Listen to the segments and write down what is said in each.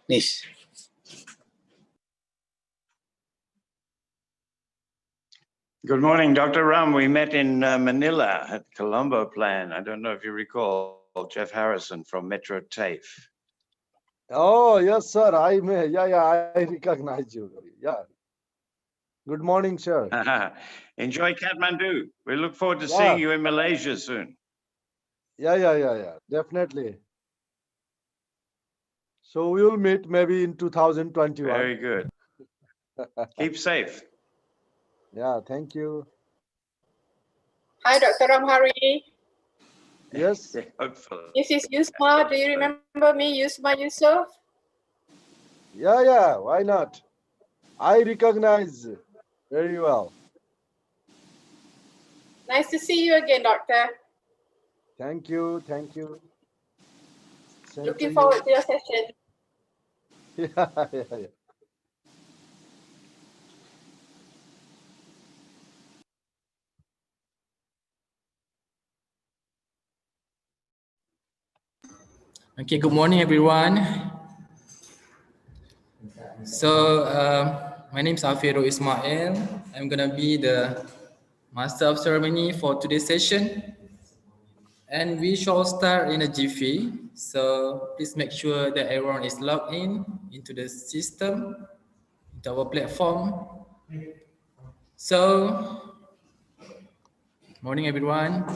Nis. Good morning, Dr. Ram. We met in Manila at Colombo Plan. I don't know if you recall Jeff Harrison from Metro TAFE. Oh, yes, sir. I may. Yeah, I recognize you. Yeah. Good morning, sir. Enjoy Kathmandu. We look forward to Yeah. seeing you in Malaysia soon. Yeah. Definitely. So we will meet maybe in 2021. Very good. Keep safe. Yeah, thank you. Hi, Dr. Ramhari. Yes. Hopefully. This is Yusma. Do you remember me, Yusma Yusuf? Yeah. Why not? I recognize very well. Nice to see you again, Doctor. Thank you. Same to Looking you. forward to your session. Yeah. Okay, good morning, everyone. So, my name is Afiro Ismail. I'm gonna be the master of ceremony for today's session. And we shall start in a jiffy. So please make sure that everyone is logged in into the system, into our platform. So, morning, everyone.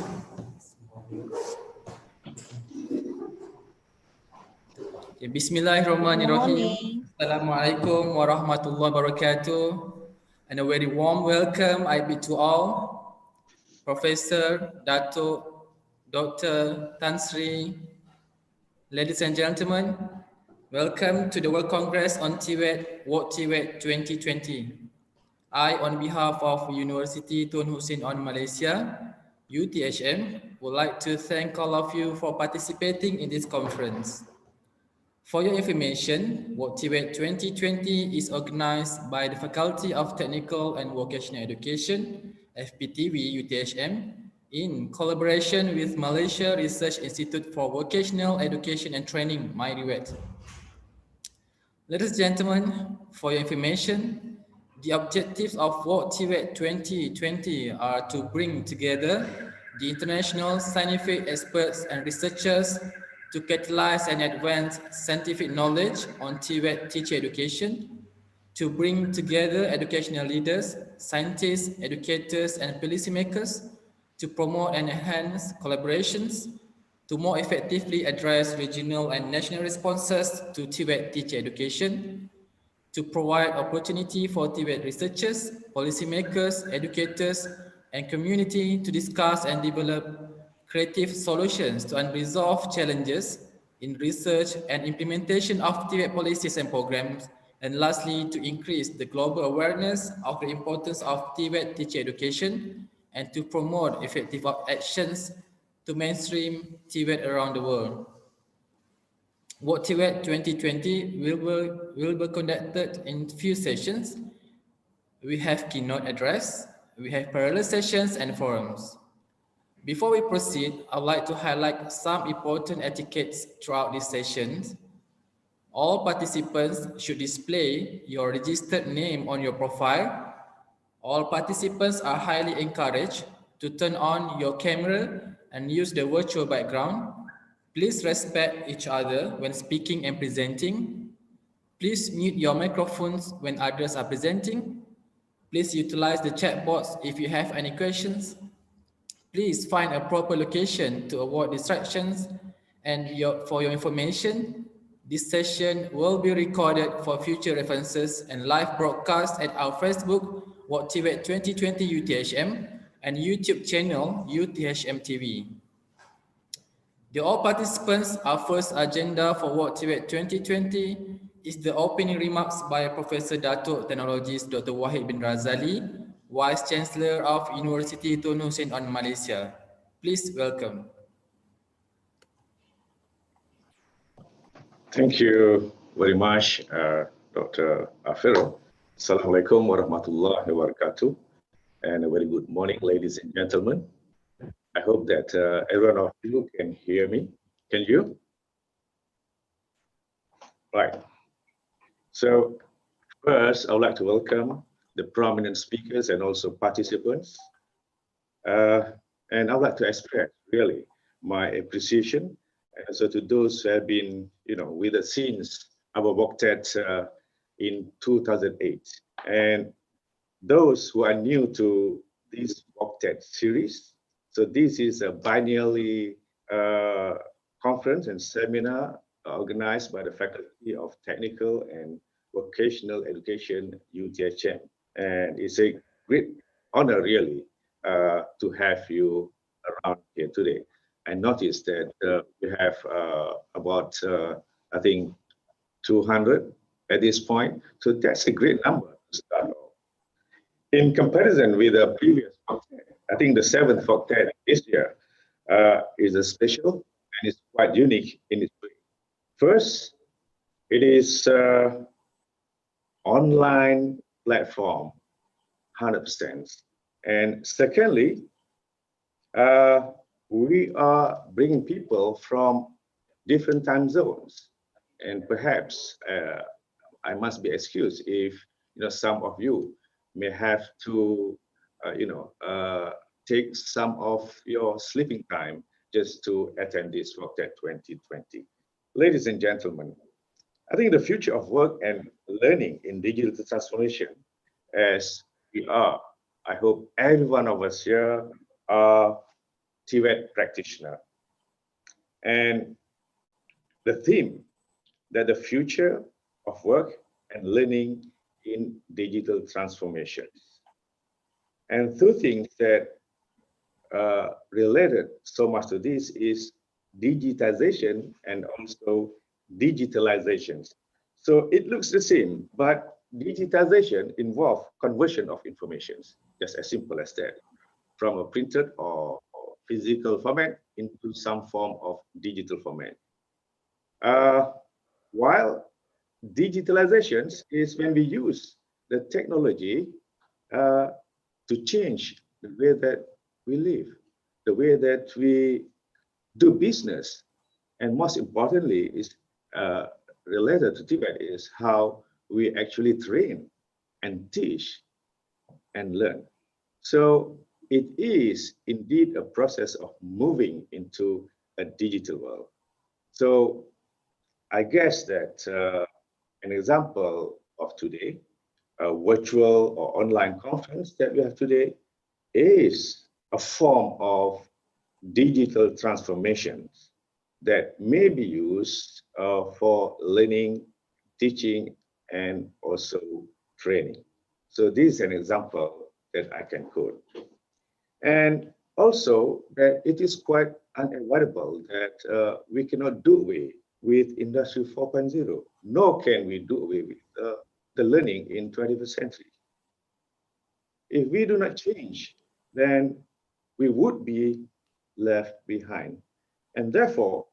Okay, Bismillahirrahmanirrahim. Assalamualaikum warahmatullahi wabarakatuh. And a very warm welcome I bid to all. Professor, Dato, Dr. Tan Sri, ladies and gentlemen, welcome to the World Congress on TVET, WoCTVET 2020. I, on behalf of University Tun Hussein on Malaysia, UTHM, would like to thank all of you for participating in this conference. For your information, WoCTVET 2020 is organized by the Faculty of Technical and Vocational Education, FPTV UTHM, in collaboration with Malaysia Research Institute for Vocational Education and Training, MyREWET. Ladies and gentlemen, for your information, the objectives of WoCTVET 2020 are to bring together the international scientific experts and researchers to catalyze and advance scientific knowledge on TVET teacher education, to bring together educational leaders, scientists, educators, and policymakers to promote and enhance collaborations, to more effectively address regional and national responses to TVET teacher education, to provide opportunity for TVET researchers, policymakers, educators, and community to discuss and develop creative solutions to unresolved challenges in research and implementation of TVET policies and programs, and lastly, to increase the global awareness of the importance of TVET teacher education and to promote effective actions to mainstream TVET around the world. WoCTVET 2020 will be conducted in few sessions. We have keynote address, we have parallel sessions and forums. Before we proceed, I'd like to highlight some important etiquettes throughout these sessions. All participants should display your registered name on your profile. All participants are highly encouraged to turn on your camera and use the virtual background. Please respect each other when speaking and presenting. Please mute your microphones when others are presenting. Please utilize the chat box if you have any questions. Please find a proper location to avoid distractions. And for your information, this session will be recorded for future references and live broadcast at our Facebook, WoCTVET 2020 UTHM, and YouTube channel, UTHM TV. The all participants, our first agenda for WoCTVET 2020 is the opening remarks by Professor Dato Technologist Dr. Wahid bin Razali, Vice Chancellor of University Tun Hussein on Malaysia. Please welcome. Thank you very much, Dr. Afiro. Assalamualaikum warahmatullahi wabarakatuh. And a very good morning, ladies and gentlemen. I hope that everyone of you can hear me. Can you? Right. So first, I would like to welcome the prominent speakers and also participants. And I would like to express really my appreciation and also to those who have been, with us since our WoCTVET in 2008. And those who are new to this WoCTVET series, so this is a biennially conference and seminar organized by the Faculty of Technical and Vocational Education, UTHM. And it's a great honor really to have you around here today. I noticed that we have about, I think, 200 at this point. So that's a great number to start off. In comparison with the previous WoCTVET, I think the 7th WoCTVET this year is a special and it's quite unique in its way. First, it is online platform, 100%. And secondly, we are bringing people from different time zones. And perhaps I must be excused if some of you may have to take some of your sleeping time just to attend this WoCTVET 2020. Ladies and gentlemen, I think the future of work and learning in digital transformation, as we are, I hope every one of us here are TVET practitioner. And the theme that the future of work and learning in digital transformation. And two things that related so much to this is digitization and also digitalization. So it looks the same, but digitization involves conversion of information, just as simple as that, from a printed or physical format into some form of digital format. While digitalization is when we use the technology to change the way that we live, the way that we do business, and most importantly is related to TVET is how we actually train and teach and learn. So it is indeed a process of moving into a digital world. So I guess that an example of today, a virtual or online conference that we have today, is a form of digital transformation that may be used for learning, teaching, and also training. So this is an example that I can quote. And also that it is quite unavoidable that we cannot do away with Industry 4.0, nor can we do away with the learning in 21st century. If we do not change, then we would be left behind. And therefore,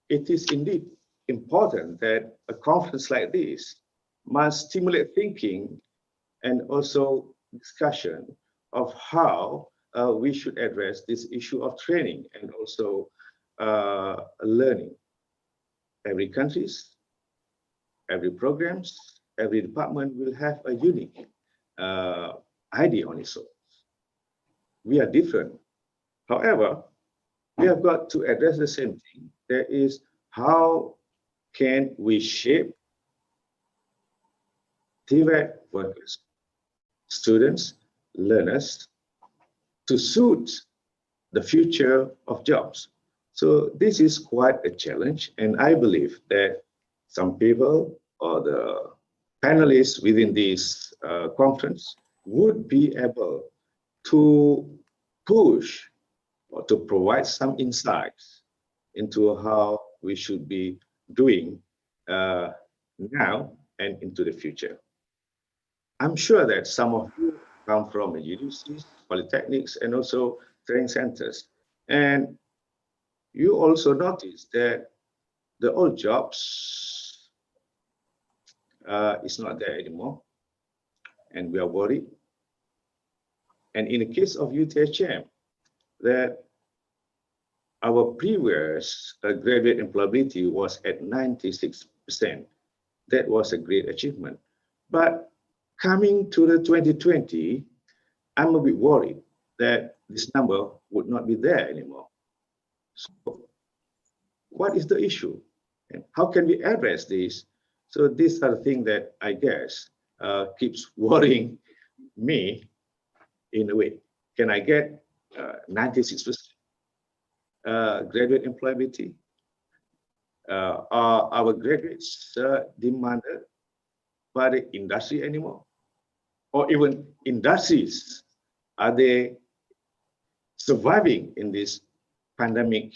it is indeed important that a conference like this must stimulate thinking and also discussion of how we should address this issue of training and also learning. Every countries, every programs, every department will have a unique idea on its own. We are different. However, we have got to address the same thing. That is, how can we shape TVET workers, students, learners to suit the future of jobs? So this is quite a challenge, and I believe that some people or the panelists within this conference would be able to push or to provide some insights into how we should be doing now and into the future. I'm sure that some of you come from universities, polytechnics, and also training centers. And you also notice that the old jobs is not there anymore. And we are worried. And in the case of UTHM, that our previous graduate employability was at 96%. that was a great achievement. But coming to the 2020, I'm a bit worried that this number would not be there anymore. So what is the issue? And how can we address this? So these are the things that I guess keeps worrying me in a way. Can I get 96% graduate employability? Are our graduates demanded by the industry anymore? Or even industries, are they surviving in this pandemic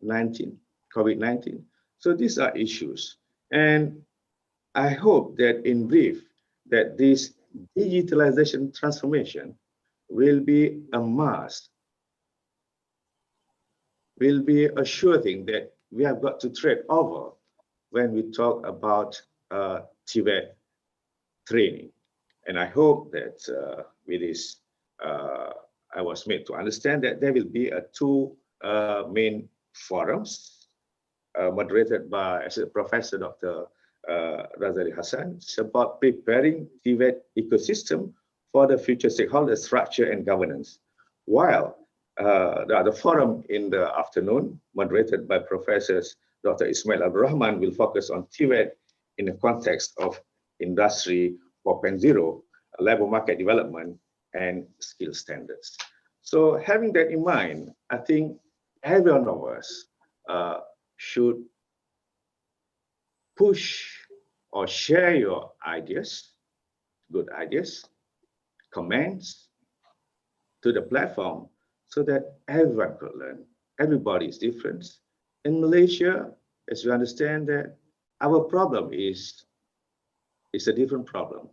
COVID-19? So these are issues. And I hope that in brief, that this digitalization transformation will be a must, will be a sure thing that we have got to tread over when we talk about TVET training. And I hope that with this, I was made to understand that there will be two main forums moderated by Professor Dr. Razali Hassan. It's about preparing TVET ecosystem for the future stakeholder structure and governance. While the other forum in the afternoon, moderated by Professors Dr. Ismail Abdul Rahman, will focus on TVET in the context of Industry 4.0, labor market development, and skill standards. So having that in mind, I think every one of us should push or share your ideas, good ideas, comments to the platform so that everyone could learn. Everybody is different. In Malaysia, as you understand that our problem is a different problem.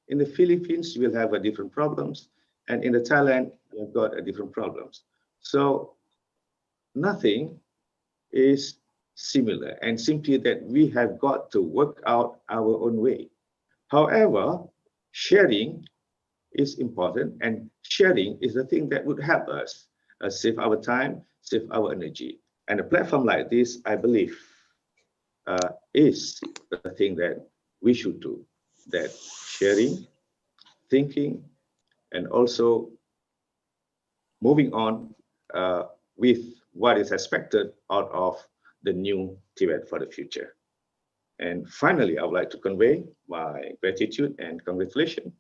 In the Philippines, we'll have a different problems. And in the Thailand, we've got a different problems. So nothing is similar, and simply that we have got to work out our own way. However, sharing is important, and sharing is the thing that would help us save our time, save our energy. And a platform like this, I believe, is the thing that we should do, that sharing, thinking, and also moving on with what is expected out of the new TVET for the future. And finally, I would like to convey my gratitude and congratulations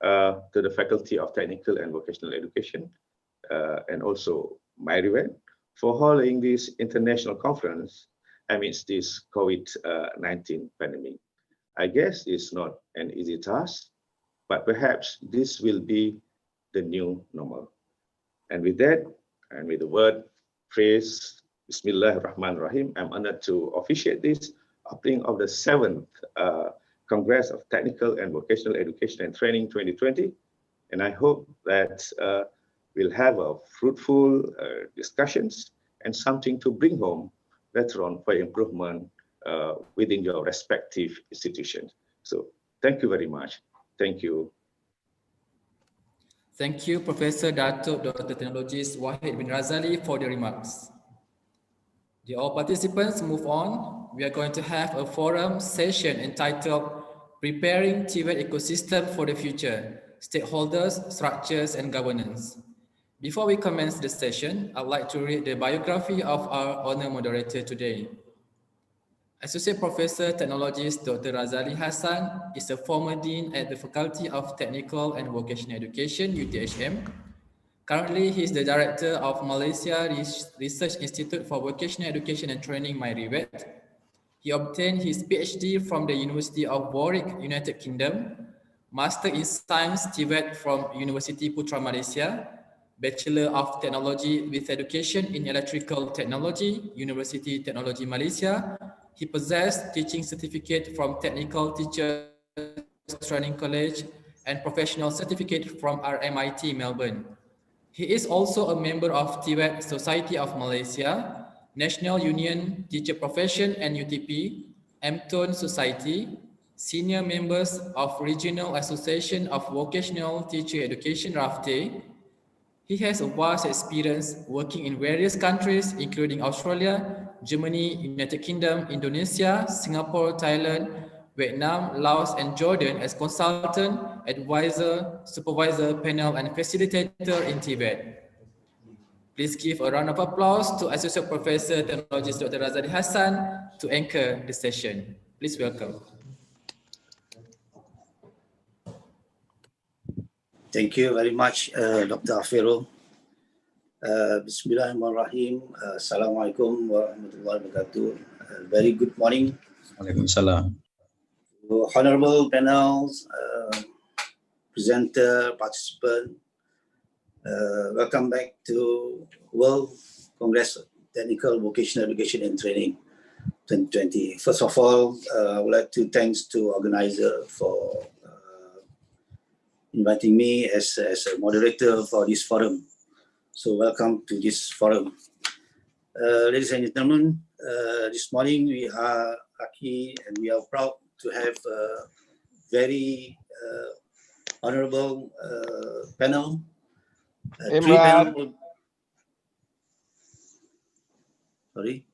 to the Faculty of Technical and Vocational Education and also MyREWET for holding this international conference amidst this COVID-19 pandemic. I guess it's not an easy task, but perhaps this will be the new normal. And with that, and with the word phrase, Bismillahirrahmanirrahim, I'm honored to officiate this opening of the 7th Congress of Technical and Vocational Education and Training 2020. And I hope that we'll have a fruitful discussions and something to bring home later on for improvement within your respective institutions. So thank you very much. Thank you. Thank you, Professor Datuk Dr. Technologist Wahid bin Razali for the remarks. Dear all participants, move on. We are going to have a forum session entitled Preparing TVET Ecosystem for the Future, Stakeholders, Structures and Governance. Before we commence the session, I'd like to read the biography of our honor moderator today. Associate Professor Technologist Dr. Razali Hassan is a former Dean at the Faculty of Technical and Vocational Education, UTHM. Currently, he is the Director of Malaysia Research Institute for Vocational Education and Training, MyREWET. He obtained his PhD from the University of Warwick, United Kingdom, Master in Science TVET from University Putra Malaysia, Bachelor of Technology with Education in Electrical Technology, University Technology Malaysia. He possessed teaching certificate from Technical Teachers Training College and professional certificate from RMIT Melbourne. He is also a member of TVET Society of Malaysia, National Union Teacher Profession and UTP, MTON Society, senior members of Regional Association of Vocational Teacher Education, RAFTE. He has a vast experience working in various countries, including Australia, Germany, United Kingdom, Indonesia, Singapore, Thailand, Vietnam, Laos, and Jordan as consultant, advisor, supervisor, panel, and facilitator in TVET. Please give a round of applause to Associate Professor Technologist Dr. Razali Hassan to anchor the session. Please welcome. Thank you very much, Dr. Afero. Bismillahirrahmanirrahim. Assalamualaikum warahmatullahi wabarakatuh. Very good morning. Waalaikumsalam. Honorable panels, presenter, participant, welcome back to World Congress of Technical Vocational Education and Training 2020. First of all, I would like to thanks to organizer for inviting me as a moderator for this forum. So welcome to this forum. Ladies and gentlemen, this morning we are lucky and we are proud to have a very honorable panel. Three panel. Sorry.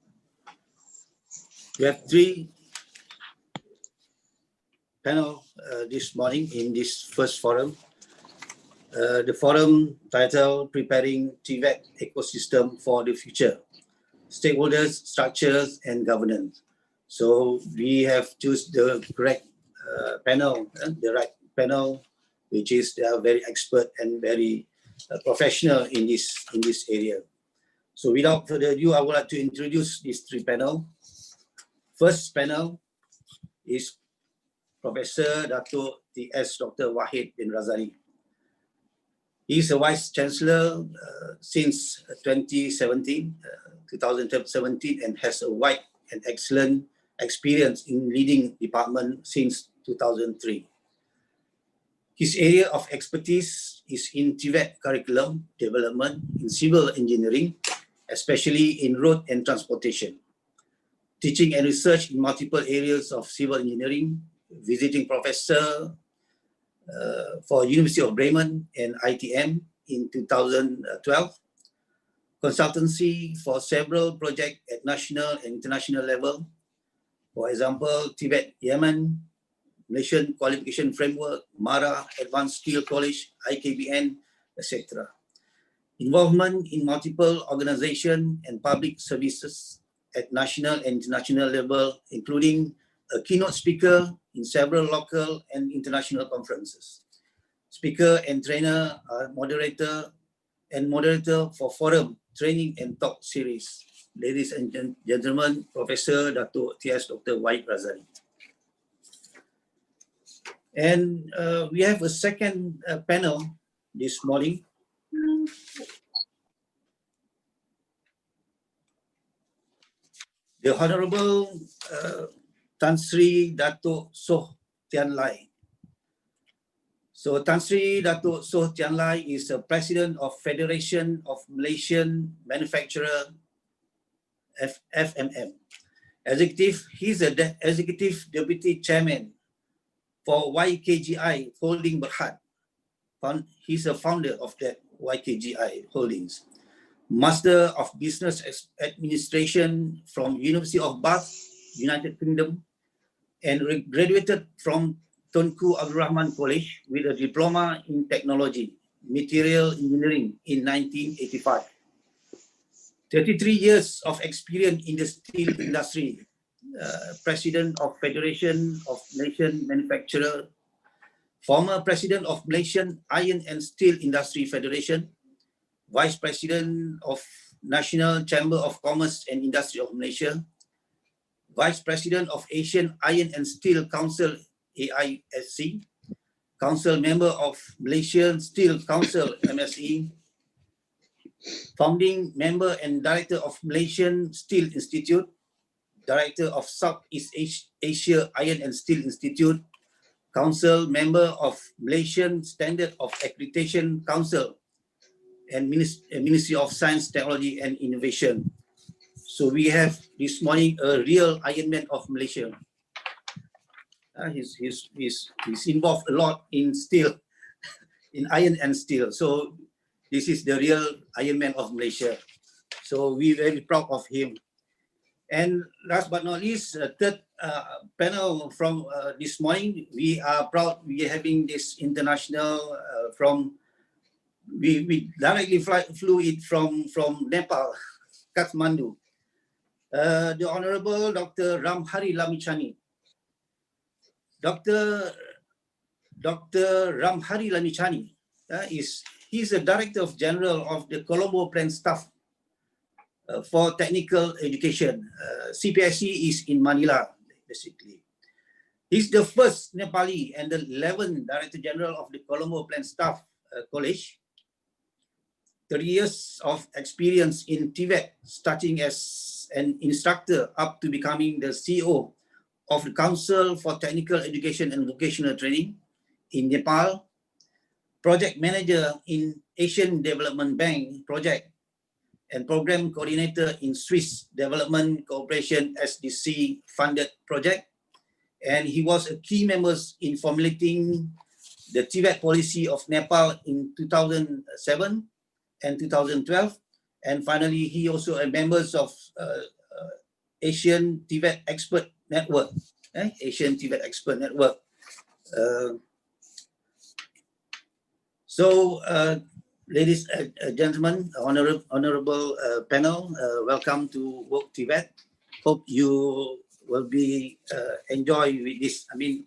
We have three panel this morning in this first forum. The forum titled Preparing TVET Ecosystem for the Future, Stakeholders, Structures and Governance. So we have chosen the correct panel, the right panel, which is they are very expert and very professional in this area. So without further ado, I would like to introduce these three panel. First panel is Professor Dato' T.S. Dr. Wahid bin Razali. He is a Vice Chancellor since 2017 and has a wide and excellent experience in leading department since 2003. His area of expertise is in TVET curriculum development in civil engineering, especially in road and transportation. Teaching and research in multiple areas of civil engineering, visiting professor for University of Bremen and ITM in 2012. Consultancy for several projects at national and international level. For example, TVET Yemen, Malaysian Qualification Framework, MARA, Advanced Skill College, IKBN, etc. Involvement in multiple organizations and public services at national and international level, including a keynote speaker in several local and international conferences. Speaker and trainer are moderator for forum, training and talk series. Ladies and gentlemen, Professor Dato' T.S. Dr. Wahid Razali. And we have a second panel this morning. The Honorable Tan Sri Dato' Soh Tian Lai. So Tan Sri Dato' Soh Tian Lai is the President of Federation of Malaysian Manufacturer, FMM. He's the Executive Deputy Chairman for YKGI Holding Berhad. He's a founder of that YKGI Holdings. Master of Business Administration from University of Bath, United Kingdom, and graduated from Tunku Abdul Rahman College with a diploma in technology, material engineering in 1985. 33 years of experience in the steel industry, President of Federation of Malaysian Manufacturer, former President of Malaysian Iron and Steel Industry Federation, Vice President of National Chamber of Commerce and Industry of Malaysia, Vice President of Asian Iron and Steel Council, AISC, Council Member of Malaysian Steel Council, MSE, Founding Member and Director of Malaysian Steel Institute, Director of Southeast Asia Iron and Steel Institute, Council Member of Malaysian Standard of Accreditation Council, and Ministry of Science, Technology and Innovation. So we have this morning a real Iron Man of Malaysia. He's involved a lot in steel, in iron and steel. So this is the real Iron Man of Malaysia. So we're very proud of him. And last but not least, third panel from this morning, we are proud we are having this international we directly flew it from Nepal, Kathmandu. The Honorable Dr. Ramhari Lamichhani. Dr. Ramhari Lamichhani he's the Director General of the Colombo Plan Staff for Technical Education. CPSC is in Manila, basically. He's the first Nepali and the 11th Director General of the Colombo Plan Staff College. 30 years of experience in TVET, starting as an instructor up to becoming the CEO of the Council for Technical Education and Vocational Training in Nepal, project manager in Asian Development Bank project, and program coordinator in Swiss Development Cooperation SDC funded project. And he was a key member in formulating the TVET policy of Nepal in 2007 and 2012. And finally, he also a member of Asian TVET Expert Network, Asian TVET Expert Network. Ladies and gentlemen, honorable panel, welcome to WoCTVET. Hope you will be enjoy with this. I mean,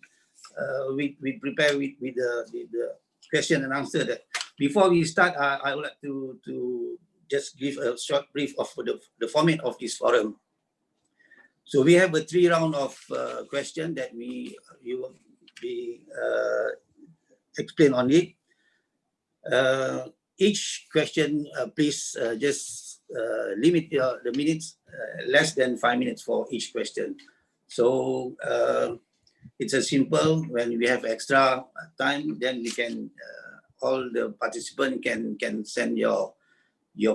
we prepare with the question and answer. That before we start, I would like to just give a short brief of the format of this forum. So we have a 3 round of question that you will be explain on it. Each question, please just limit the minutes, less than 5 minutes for each question. So it's a simple, when we have extra time, then we can, all the participants can send your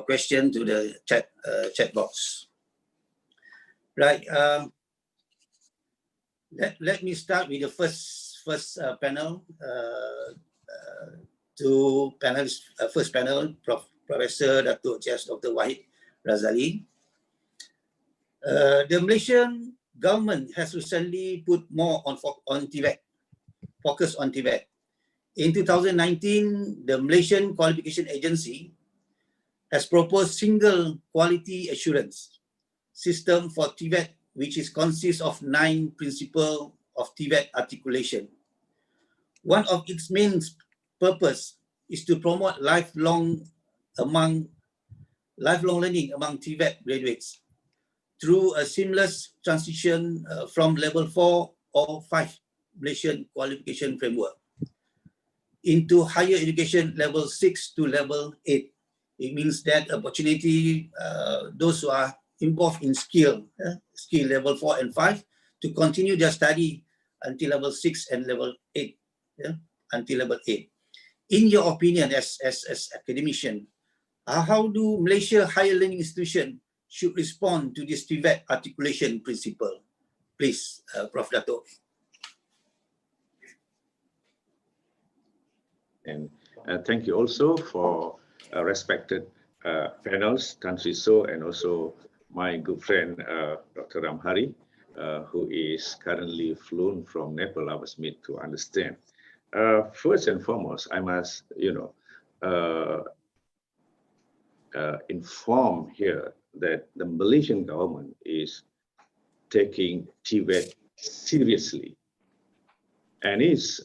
question to the chat box. Right, let me start with the first panel. Two panelists, first panel, Professor Dato' Dr. Wahid Razali. The Malaysian government has recently put more on TVET, focus on TVET. In 2019, the Malaysian Qualification Agency has proposed single quality assurance system for TVET, which consists of 9 principles of TVET articulation. One of its main purpose is to promote lifelong learning among TVET graduates through a seamless transition from level 4 or 5 Malaysian qualification framework into higher education level 6 to level 8. It means that opportunity, those who are involved in skill level 4 and 5 to continue their study until level 6 and level 8, until level 8. In your opinion, as academician, how do Malaysia higher learning institution should respond to this TVET articulation principle? Please, Prof. Dato'. And thank you also for respected panels, Tan Sri So, and also my good friend, Dr. Ramhari, who is currently flown from Nepal. I was made to understand. First and foremost, I must, inform here that the Malaysian government is taking TVET seriously, and is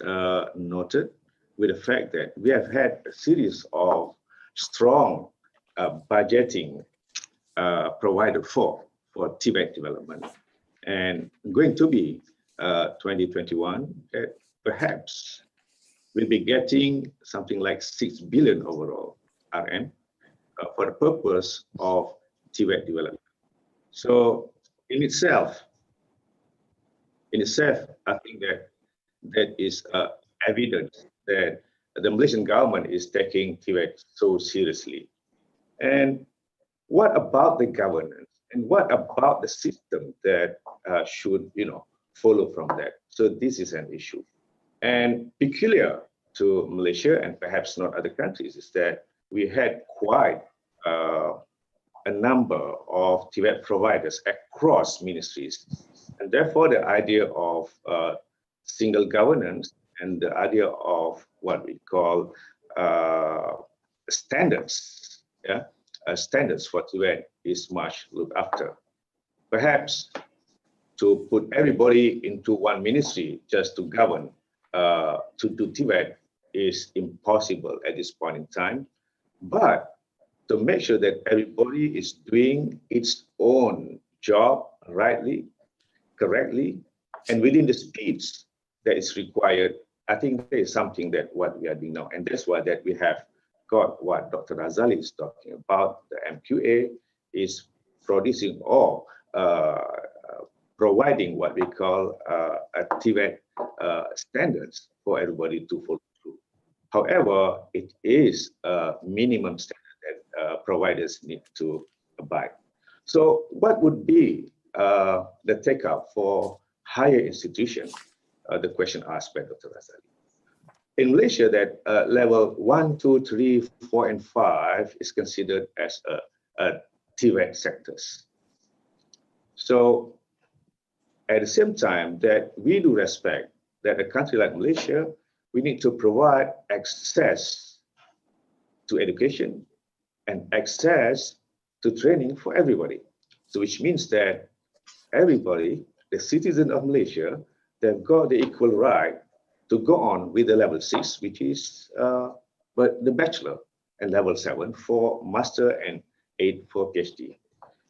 noted with the fact that we have had a series of strong budgeting provided for TVET development, and going to be 2021, perhaps we'll be getting something like 6 billion overall RM for the purpose of TVET development. So in itself, I think that is evidence that the Malaysian government is taking TVET so seriously. And what about the governance? And what about the system that should, follow from that? So this is an issue. And peculiar to Malaysia, and perhaps not other countries, is that we had quite a number of TVET providers across ministries. And therefore, the idea of single governance and the idea of what we call standards, standards for TVET is much looked after. Perhaps to put everybody into one ministry just to govern, to do TVET is impossible at this point in time. But to make sure that everybody is doing its own job rightly, correctly, and within the speeds that is required, I think there is something that what we are doing now. And that's why that we have got what Dr. Razali is talking about. The MQA is producing or providing what we call a TVET standards for everybody to follow through. However, it is a minimum standard that providers need to abide. So what would be the take-up for higher institutions? The question asked by Dr. Razali. In Malaysia, that level 1, 2, 3, 4, and 5 is considered as a TVET sectors. So at the same time that we do respect that a country like Malaysia, we need to provide access to education and access to training for everybody. So which means that everybody, the citizen of Malaysia, they've got the equal right to go on with the level 6, which is but the bachelor, and level 7 for master and 8 for PhD.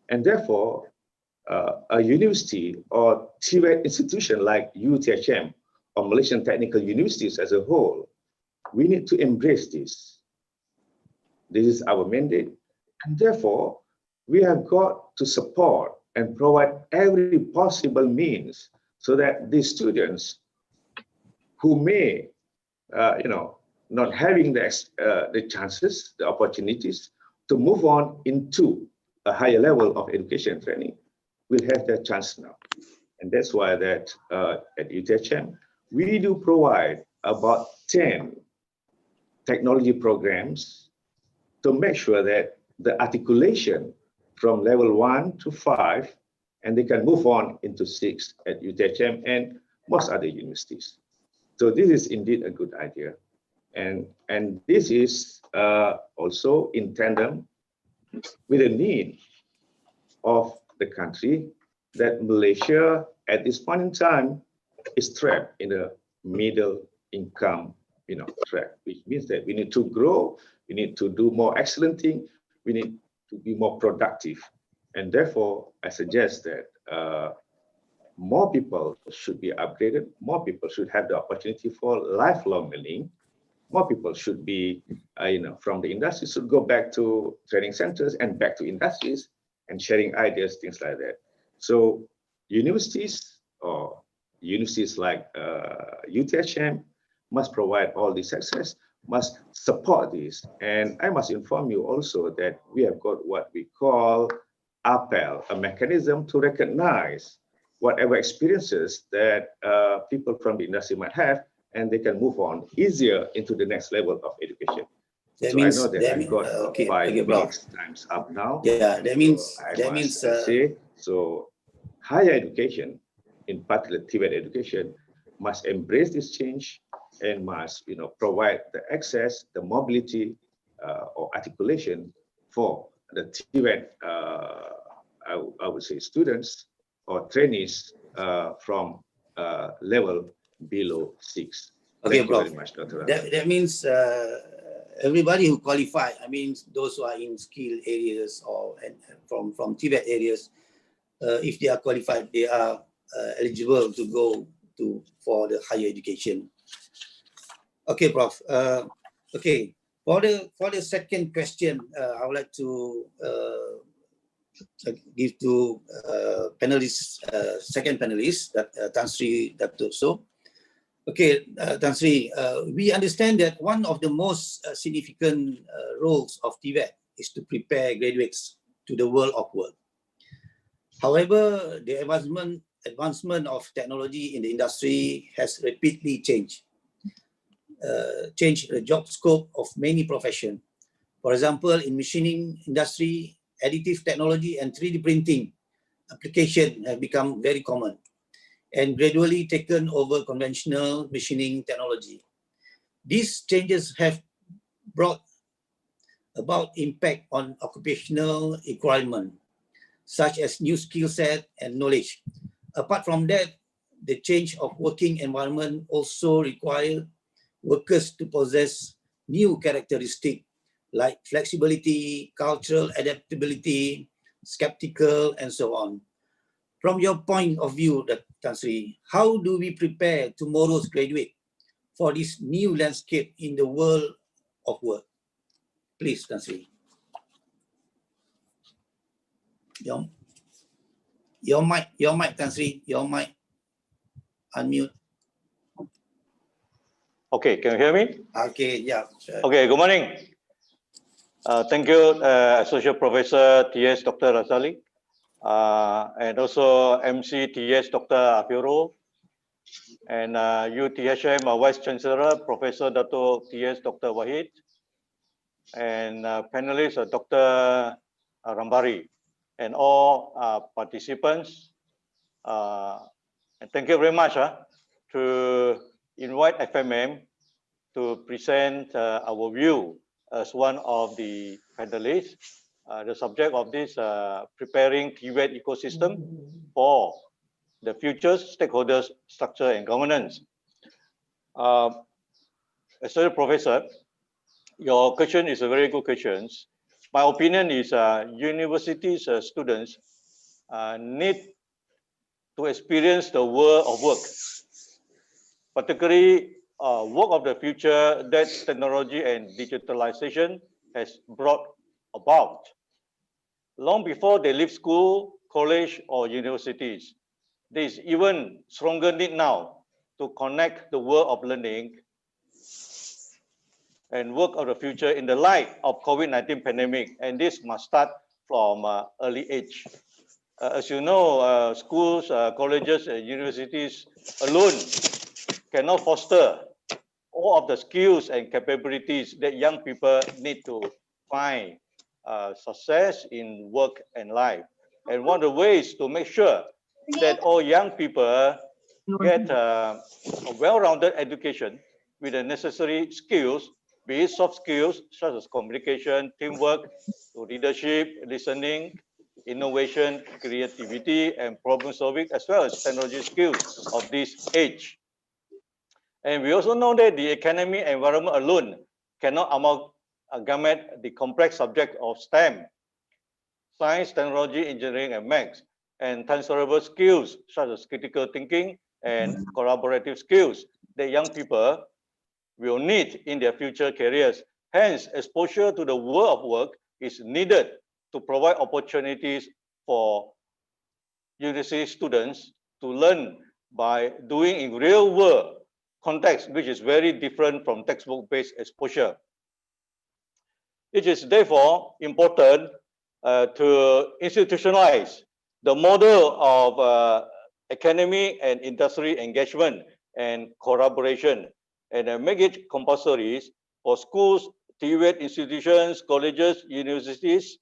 And therefore, a university or TVET institution like UTHM or Malaysian Technical Universities as a whole, we need to embrace this. This is our mandate. And therefore, we have got to support and provide every possible means so that these students who may, not having the chances, the opportunities to move on into a higher level of education and training will have their chance now. And that's why that at UTHM, we do provide about 10 technology programs to make sure that the articulation from level 1 to 5, and they can move on into 6 at UTHM and most other universities. So this is indeed a good idea. And this is also in tandem with the need of the country that Malaysia at this point in time is trapped in a middle income track, which means that we need to grow, we need to do more excellent things, we need to be more productive. And therefore, I suggest that more people should be upgraded, more people should have the opportunity for lifelong learning, more people should be, from the industry should go back to training centers and back to industries and sharing ideas, things like that. So universities or universities like UTHM must provide all this access, must support this. And I must inform you also that we have got what we call APEL, a mechanism to recognize whatever experiences that people from the industry might have, and they can move on easier into the next level of education. That so means, I know that I've got 5 minutes times up now. Yeah, that means so higher education, in particular TVET education, must embrace this change and must provide the access, the mobility or articulation for the TVET, I would say students or trainees from level below 6. Okay, Thank you Prof. very much, Dr. That means everybody who qualify, I mean those who are in skill areas or from TVET areas, if they are qualified, they are eligible to go for the higher education. Okay, Prof. Okay, for the second question, I would like to give to second panelist, that Tan Sri Datuk So. Okay, Tan Sri, we understand that one of the most significant roles of TVET is to prepare graduates to the world of work. However, the advancement of technology in the industry has rapidly changed the job scope of many professions. For example, in machining industry additive technology and 3D printing application have become very common and gradually taken over conventional machining technology. These changes have brought about impact on occupational requirement, such as new skill set and knowledge. Apart from that, the change of working environment also require workers to possess new characteristics like flexibility, cultural adaptability, skeptical, and so on. From your point of view, Tan Sri, how do we prepare tomorrow's graduate for this new landscape in the world of work? Please, Tan Sri. Your mic, Tan Sri, your mic. Unmute. Okay, can you hear me? Okay, yeah. Sure. Okay, good morning. Thank you, Associate Professor T.S. Dr. Razali, and also MC T.S. Dr. Afiro, and UTHM Vice Chancellor Professor Dato T.S. Dr. Wahid, and panelists Dr. Rambari, and all participants. And thank you very much to invite FMM to present our view as one of the panelists. The subject of this preparing TVET ecosystem for the future stakeholders, structure and governance. Associate Professor, your question is a very good question. My opinion is universities students need to experience the world of work, particularly work of the future that technology and digitalization has brought about. Long before they leave school, college, or universities, there is even stronger need now to connect the world of learning and work of the future in the light of COVID-19 pandemic, and this must start from early age. As you know, schools, colleges, and universities alone cannot foster all of the skills and capabilities that young people need to find success in work and life. And one of the ways to make sure that all young people get a well-rounded education with the necessary skills, be it soft skills such as communication, teamwork, leadership, listening, innovation, creativity, and problem solving, as well as technology skills of this age. And we also know that the academic environment alone cannot amalgamate the complex subject of STEM, science, technology, engineering, and maths, and transferable skills such as critical thinking and collaborative skills that young people will need in their future careers. Hence, exposure to the world of work is needed to provide opportunities for university students to learn by doing in real world context, which is very different from textbook-based exposure. It is therefore important to institutionalize the model of academic and industry engagement and collaboration, and make it compulsory for schools, TVET institutions, colleges, universities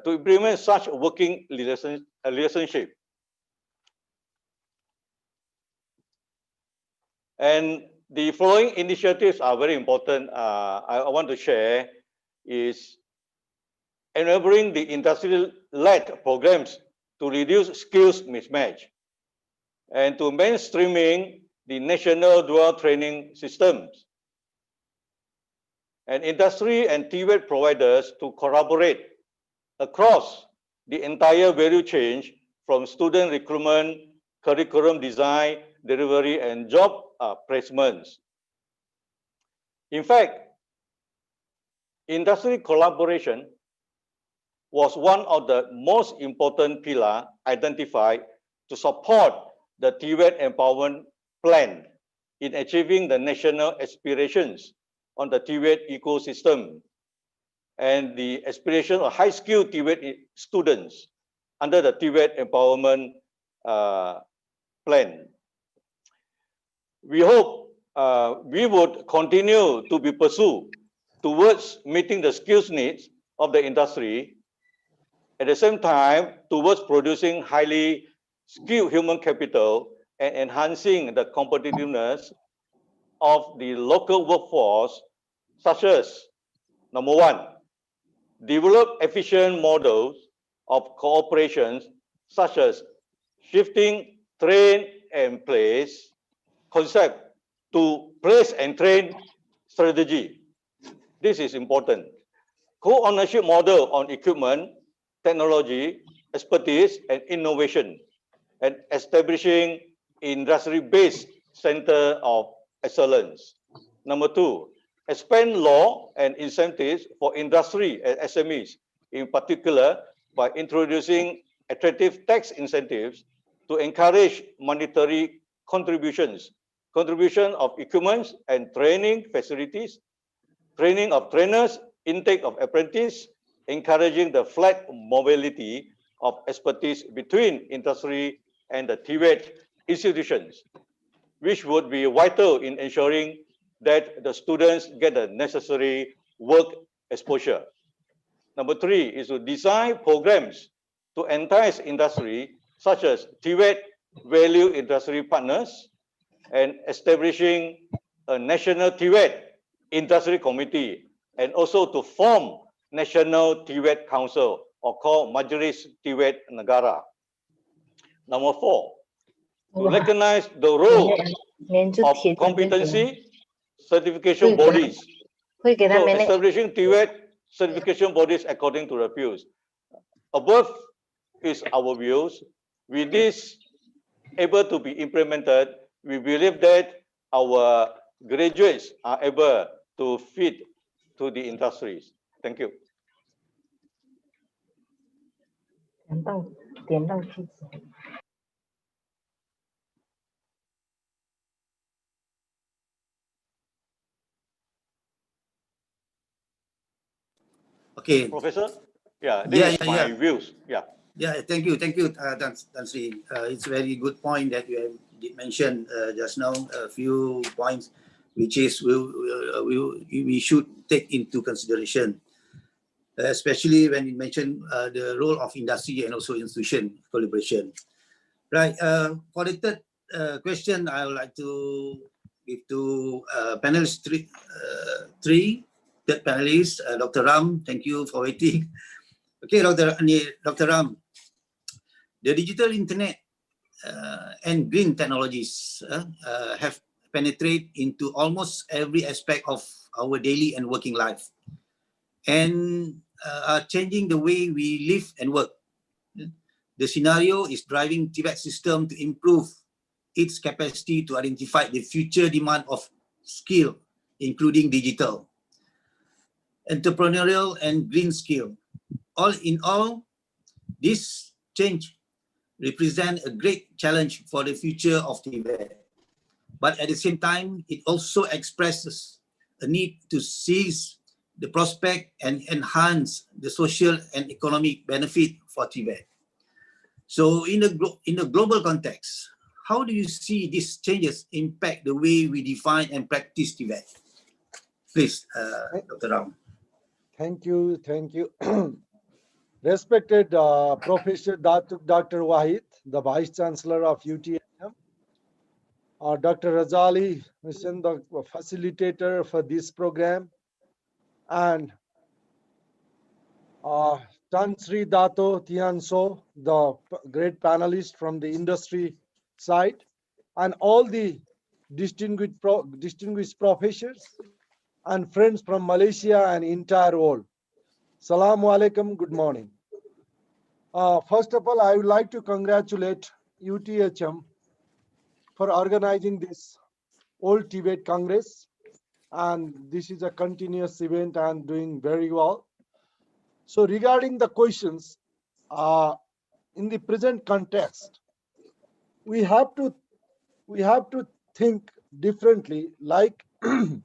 to implement such a working relationship. And the following initiatives are very important. I want to share is enabling the industry-led programs to reduce skills mismatch and to mainstreaming the national dual training systems, and industry and TVET providers to collaborate across the entire value chain from student recruitment, curriculum design, delivery, and job placements. In fact, industry collaboration was one of the most important pillars identified to support the TVET empowerment plan in achieving the national aspirations on the TVET ecosystem and the aspiration of high-skilled TVET students under the TVET empowerment plan. We hope we would continue to be pursued towards meeting the skills needs of the industry At the same time, towards producing highly skilled human capital and enhancing the competitiveness of the local workforce, such as, number one, develop efficient models of cooperation, such as shifting train and place concept to place and train strategy. This is important. Co-ownership model on equipment, technology, expertise, and innovation, and establishing industry-based center of excellence. Number two, expand law and incentives for industry and SMEs, in particular by introducing attractive tax incentives to encourage monetary contributions, contribution of equipment and training facilities, training of trainers, intake of apprentices, encouraging the flat mobility of expertise between industry and the TVET institutions, which would be vital in ensuring that the students get the necessary work exposure. Number three is to design programs to entice industry, such as TVET value industry partners, and establishing a national TVET industry committee, and also to form National TVET Council, or called Majlis TVET Negara. Number four, to recognize the role of competency certification bodies. So establishing TVET certification bodies according to the fields. Above is our views. With this able to be implemented, we believe that our graduates are able to fit to the industries. Thank you. Okay. Professor? Yeah, this is my views. Yeah. Yeah, thank you, Tan Sri. It's a very good point that you have did mention just now. A few points, which is we should take into consideration, especially when you mention the role of industry and also institution collaboration. Right. For the third question, I would like to give to panelist three. Third panelist, Dr. Ram. Thank you for waiting. Okay, Dr. Ram. The digital internet and green technologies have penetrated into almost every aspect of our daily and working life, and are changing the way we live and work. The scenario is driving TVET system to improve its capacity to identify the future demand of skill, including digital, entrepreneurial, and green skill. All in all, this change represent a great challenge for the future of TVET. But at the same time, it also expresses a need to seize the prospect and enhance the social and economic benefit for TVET. So in the global context, how do you see these changes impact the way we define and practice TVET? Please, Dr. Ram. Thank you. Respected Professor Dr. Wahid, the Vice Chancellor of UTHM, Dr. Razali Hussain, the facilitator for this program, and Tan Sri Dato Tianso, the great panelist from the industry side, and all the distinguished professors and friends from Malaysia and entire world. Assalamu alaikum, good morning. First of all, I would like to congratulate UTHM for organizing this Old TVET Congress, and this is a continuous event and doing very well. So regarding the questions, in the present context, we have to think differently, like to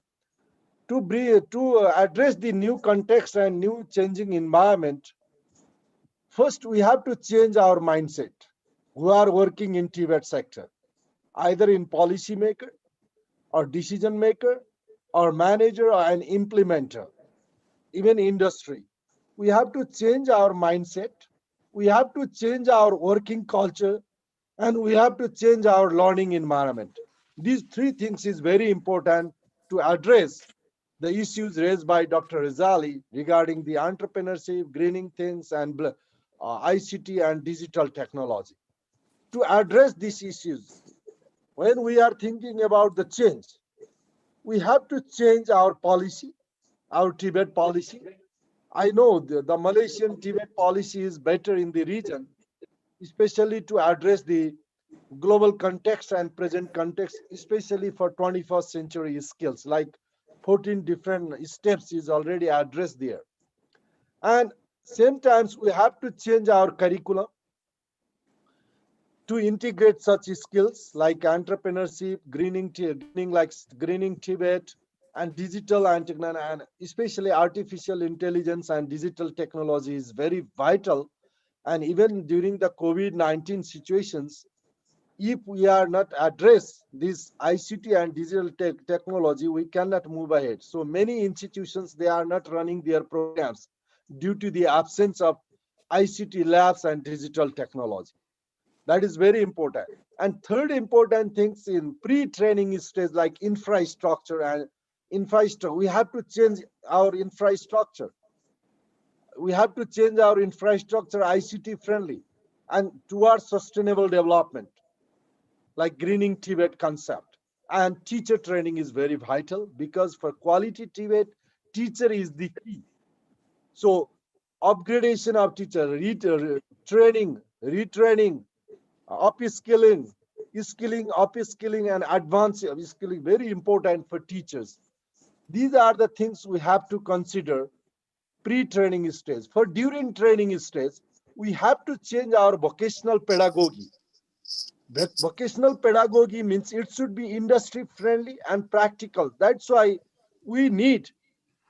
address the new context and new changing environment. First, we have to change our mindset who are working in TVET sector, either in policy maker or decision maker or manager or an implementer, even industry. We have to change our mindset we have to change our working culture, and we have to change our learning environment. These three things is very important to address the issues raised by Dr. Rizali regarding the entrepreneurship, greening things, and ICT and digital technology. To address these issues, when we are thinking about the change, we have to change our policy, our TVET policy. I know the Malaysian TVET policy is better in the region, especially to address the global context and present context, especially for 21st century skills, like 14 different steps is already addressed there. And same times we have to change our curriculum to integrate such skills like entrepreneurship, greening TVET, and digital and especially artificial intelligence and digital technology is very vital. And even during the COVID-19 situations, if we are not address this ICT and digital technology, we cannot move ahead. So many institutions, they are not running their programs due to the absence of ICT labs and digital technology. That is very important. And third important things in pre-training stage like infrastructure and infrastructure. We have to change our infrastructure. We have to change our infrastructure ICT friendly and towards sustainable development, like greening TVET concept. And teacher training is very vital because for quality TVET, teacher is the key. So upgradation of teacher, training, retraining, upskilling, upskilling, and advanced skilling, very important for teachers. These are the things we have to consider pre-training stage. For during training stage, we have to change our vocational pedagogy. Vocational pedagogy means it should be industry friendly and practical. That's why we need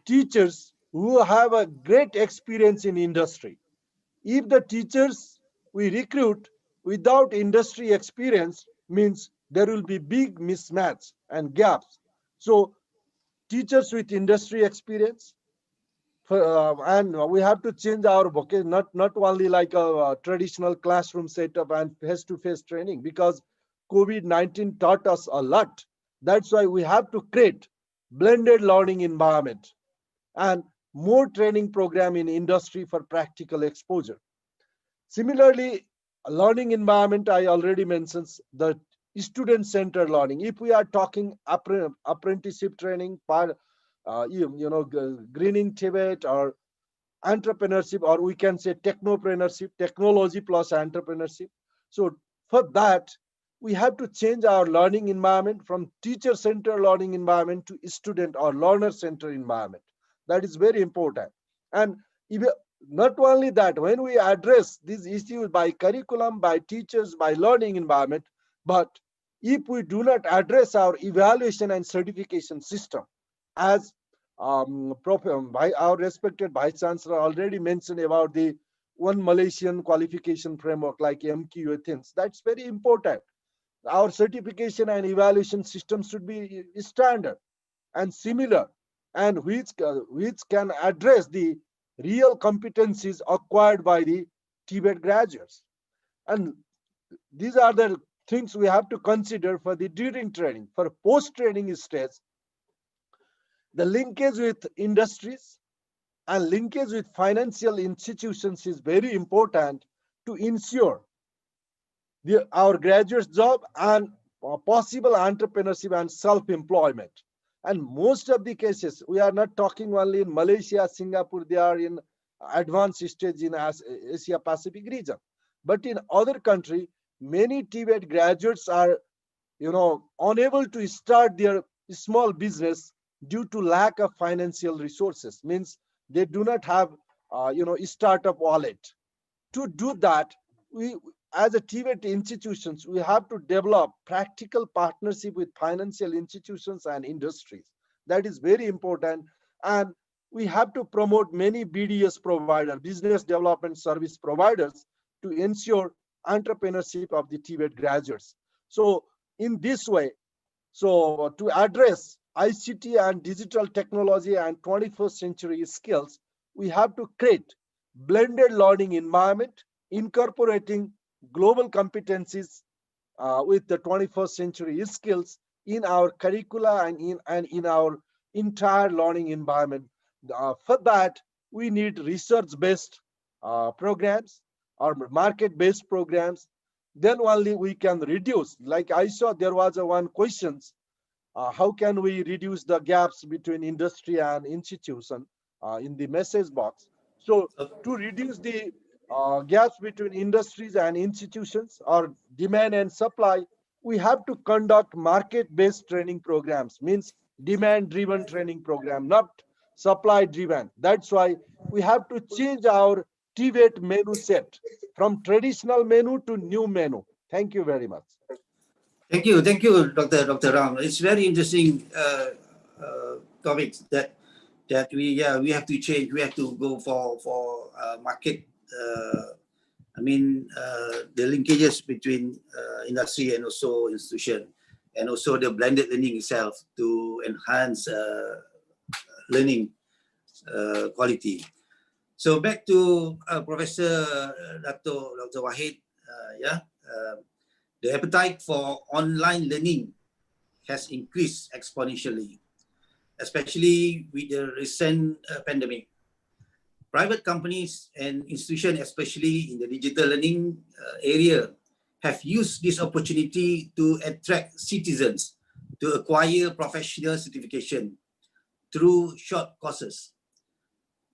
teachers who have a great experience in industry. If the teachers we recruit without industry experience, means there will be big mismatch and gaps. So teachers with industry experience, and we have to change our vocation, not only like a traditional classroom setup and face-to-face training, because COVID-19 taught us a lot. That's why we have to create blended learning environment and more training program in industry for practical exposure. Similarly, learning environment, I already mentioned the student-centered learning. If we are talking apprenticeship training, greening TVET or entrepreneurship, or we can say technopreneurship, technology plus entrepreneurship. So for that, we have to change our learning environment from teacher-centered learning environment to student or learner-centered environment. That is very important. And even not only that, when we address these issues by curriculum, by teachers, by learning environment, but if we do not address our evaluation and certification system, as by our respected Vice Chancellor already mentioned about the one Malaysian qualification framework like MQA things, that's very important. Our certification and evaluation system should be standard and similar, and which can address the real competencies acquired by the TVET graduates. And these are the things we have to consider for the during training. For post-training stage, the linkage with industries and linkage with financial institutions is very important to ensure our graduates' job and possible entrepreneurship and self-employment. And most of the cases, we are not talking only in Malaysia, Singapore, they are in advanced stage in Asia Pacific region. But in other countries, many TVET graduates are, unable to start their small business due to lack of financial resources. Means they do not have, startup wallet. To do that, we, as a TVET institutions, we have to develop practical partnership with financial institutions and industries. That is very important. And we have to promote many BDS providers, business development service providers, to ensure entrepreneurship of the TVET graduates. So in this way, so to address ICT and digital technology and 21st century skills, we have to create blended learning environment incorporating global competencies with the 21st century skills in our curricula and in our entire learning environment. For that, we need research-based programs or market-based programs. Then only we can reduce. Like I saw, there was one question: how can we reduce the gaps between industry and institution in the message box? So to reduce the gaps between industries and institutions or demand and supply, we have to conduct market-based training programs, means demand-driven training program, not supply-driven. That's why we have to change our TVET menu set from traditional menu to new menu. Thank you very much. Thank you, Dr. Ram. It's very interesting topics that we have to change. We have to go for market. The linkages between industry and also institution, and also the blended learning itself to enhance learning quality. So back to Professor Dr. Wahid. The appetite for online learning has increased exponentially, especially with the recent pandemic. Private companies and institutions, especially in the digital learning area, have used this opportunity to attract citizens to acquire professional certification through short courses.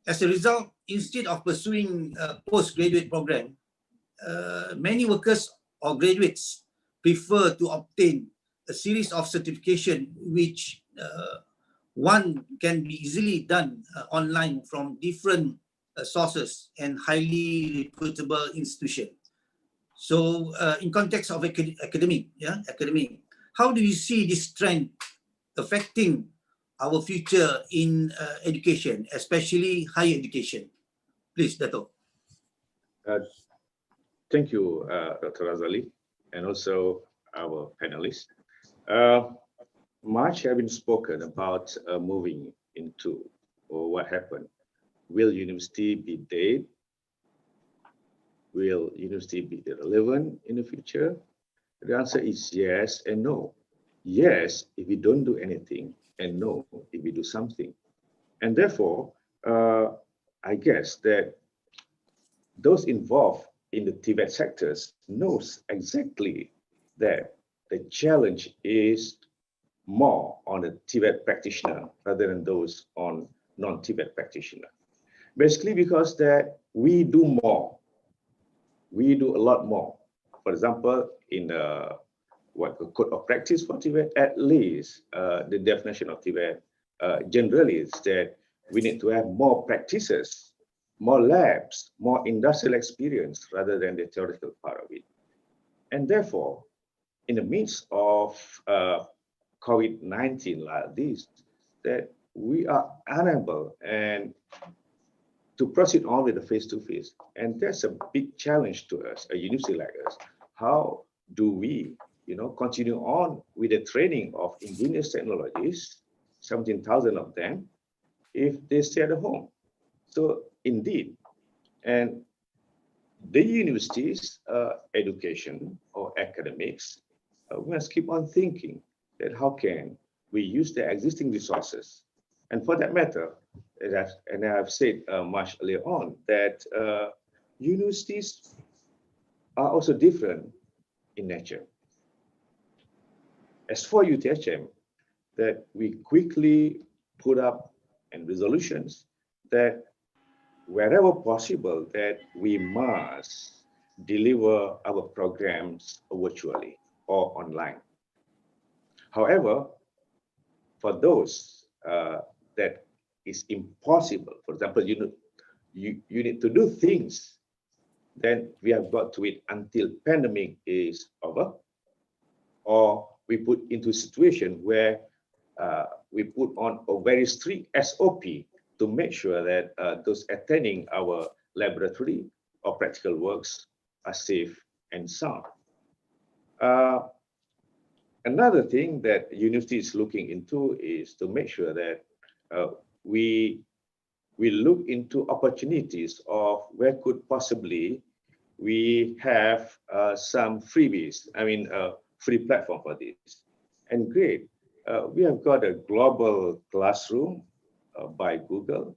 As a result, instead of pursuing a postgraduate program, many workers or graduates prefer to obtain a series of certification which one can be easily done online from different sources and highly reputable institutions. So in context of academic, how do you see this trend affecting our future in education, especially higher education? Please, Dato. Thank you, Dr. Razali, and also our panelists. Much has been spoken about moving into what happened. Will university be dead? Will university be irrelevant in the future? The answer is yes and no. Yes, if we don't do anything, and no, if we do something. And therefore, I guess that those involved in the TVET sectors knows exactly that the challenge is more on the TVET practitioner rather than those on non-TVET practitioner. Basically because that we do more. We do a lot more. For example, in the code of practice for TVET, at least the definition of TVET generally is that we need to have more practices, more labs, more industrial experience rather than the theoretical part of it. And therefore, in the midst of COVID-19 like this, that we are unable and to proceed on with the face-to-face. And that's a big challenge to us, a university like us. How do we, continue on with the training of ingenious technologists, 17,000 of them, if they stay at home? So indeed, and the universities, education or academics, we must keep on thinking that how can we use the existing resources? And for that matter, and I have said much earlier on, that universities are also different in nature. As for UTHM, that we quickly put up resolutions that wherever possible that we must deliver our programs virtually or online. However, for those that is impossible, for example, you need to do things, then we have got to wait until pandemic is over, or we put into a situation where we put on a very strict SOP to make sure that those attending our laboratory or practical works are safe and sound. Another thing that university is looking into is to make sure that we look into opportunities of where could possibly we have some freebies, free platform for this. And great, we have got a global classroom by Google.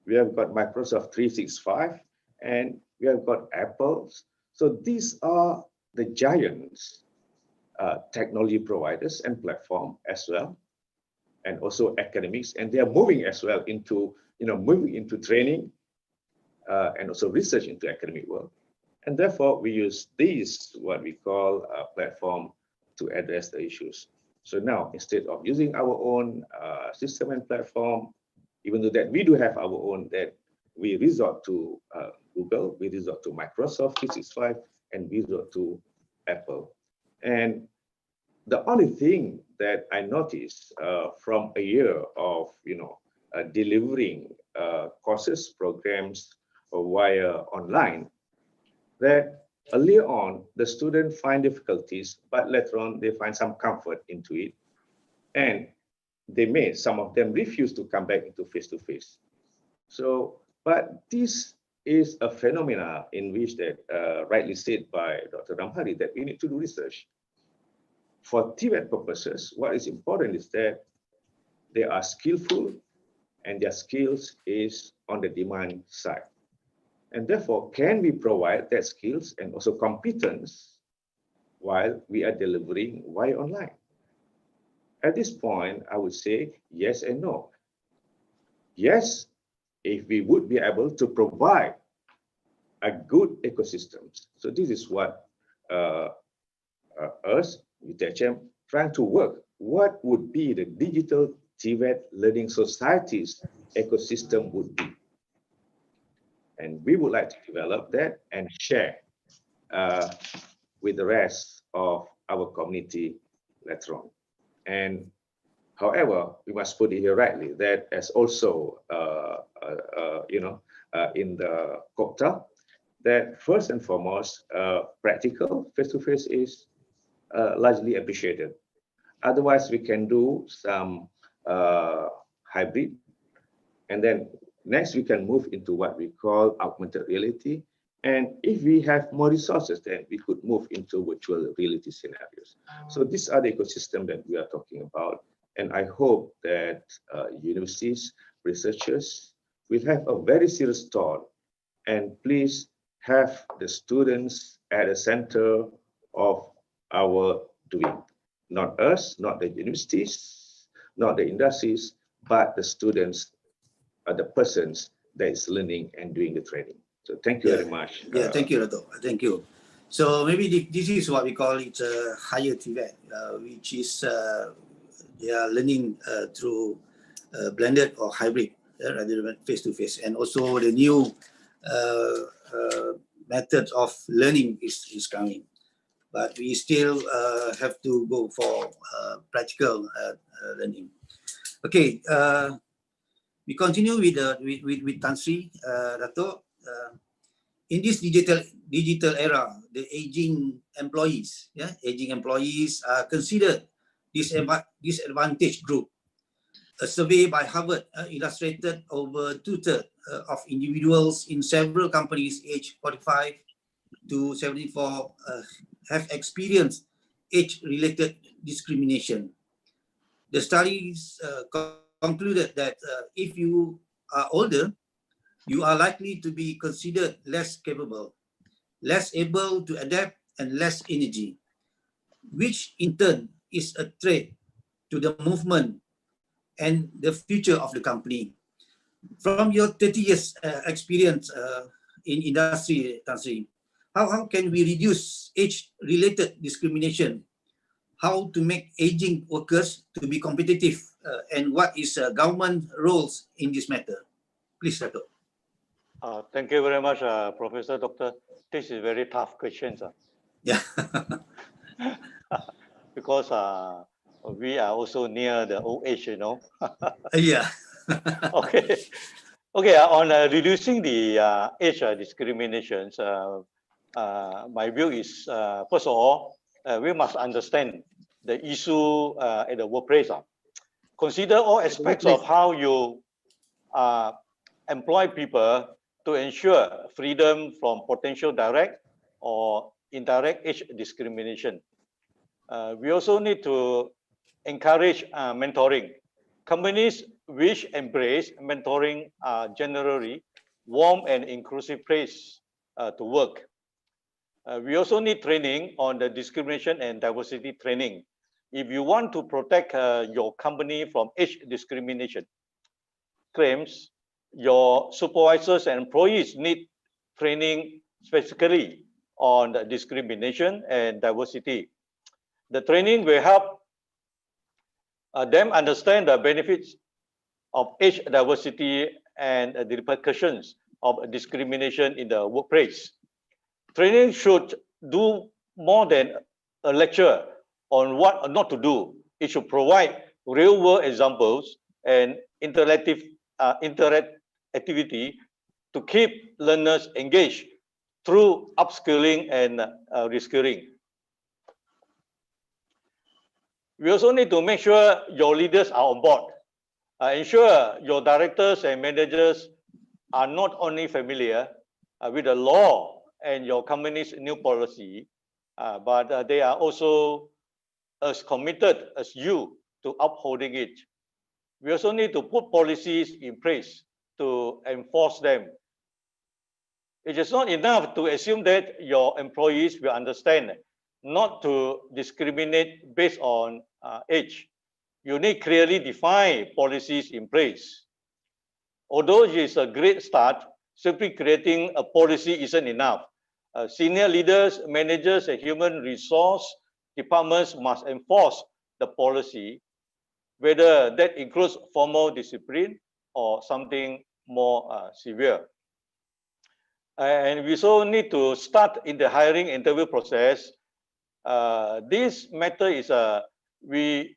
We have got Microsoft 365, and we have got Apple. So these are the giants, technology providers and platform as well, and also academics, and they are moving as well into, moving into training and also research into academic work. And therefore, we use these, what we call a platform, to address the issues. So now, instead of using our own system and platform, even though that we do have our own, that we resort to Google, we resort to Microsoft 365, and we resort to Apple. And the only thing that I noticed from a year of, delivering courses, programs via online, that earlier on, the student find difficulties, but later on, they find some comfort into it. And some of them refuse to come back into face-to-face. So, but this is a phenomena in which that, rightly said by Dr. Ramhari, that we need to do research. For TVET purposes, what is important is that they are skillful and their skills is on the demand side. And therefore, can we provide that skills and also competence while we are delivering via online? At this point, I would say yes and no. Yes, if we would be able to provide a good ecosystem. So this is what us, UTHM, trying to work. What would be the digital TVET learning society's ecosystem would be? And we would like to develop that and share with the rest of our community later on. And however, we must put it here rightly that as also, in the COPTA, that first and foremost, practical face-to-face is largely appreciated. Otherwise, we can do some hybrid, and then next we can move into what we call augmented reality. And if we have more resources, then we could move into virtual reality scenarios. So these are the ecosystem that we are talking about. And I hope that universities, researchers will have a very serious thought, and please have the students at the center of our doing. Not us, not the universities, not the industries, but the students are the persons that is learning and doing the training. So thank you very much. Yeah, thank you, Dato'. Thank you. So maybe this is what we call it higher TVET, which is they are learning through blended or hybrid rather than face-to-face. And also the new methods of learning is coming. But we still have to go for practical learning. Okay, we continue with Tan Sri, Dato'. In this digital era, the aging employees are considered disadvantaged group. A survey by Harvard illustrated over 2/3 of individuals in several companies aged 45 to 74 have experienced age-related discrimination. The studies concluded that if you are older, you are likely to be considered less capable, less able to adapt, and less energy, which in turn is a threat to the movement and the future of the company. From your 30 years experience in industry, Tan Sri, how can we reduce age-related discrimination? How to make aging workers to be competitive, and what is government roles in this matter? Please, Dato'. Thank you very much, Professor Doctor. This is very tough questions. Yeah. Because we are also near the old age, you know. Yeah. Okay. Okay, on reducing the age discriminations, my view is, first of all, we must understand the issue at the workplace. Consider all aspects of how you employ people to ensure freedom from potential direct or indirect age discrimination. We also need to encourage mentoring. Companies which embrace mentoring are generally warm and inclusive place to work. We also need training on the discrimination and diversity training. If you want to protect your company from age discrimination claims, your supervisors and employees need training specifically on the discrimination and diversity. The training will help them understand the benefits of age diversity and the repercussions of discrimination in the workplace. Training should do more than a lecture on what not to do. It should provide real-world examples and interactive activity to keep learners engaged through upskilling and reskilling. We also need to make sure your leaders are on board. Ensure your directors and managers are not only familiar with the law and your company's new policy, but they are also as committed as you to upholding it. We also need to put policies in place to enforce them. It is not enough to assume that your employees will understand not to discriminate based on age. You need clearly defined policies in place. Although it is a great start, simply creating a policy isn't enough. Senior leaders, managers, and human resource departments must enforce the policy, whether that includes formal discipline or something more severe. And we also need to start in the hiring interview process. This matter is we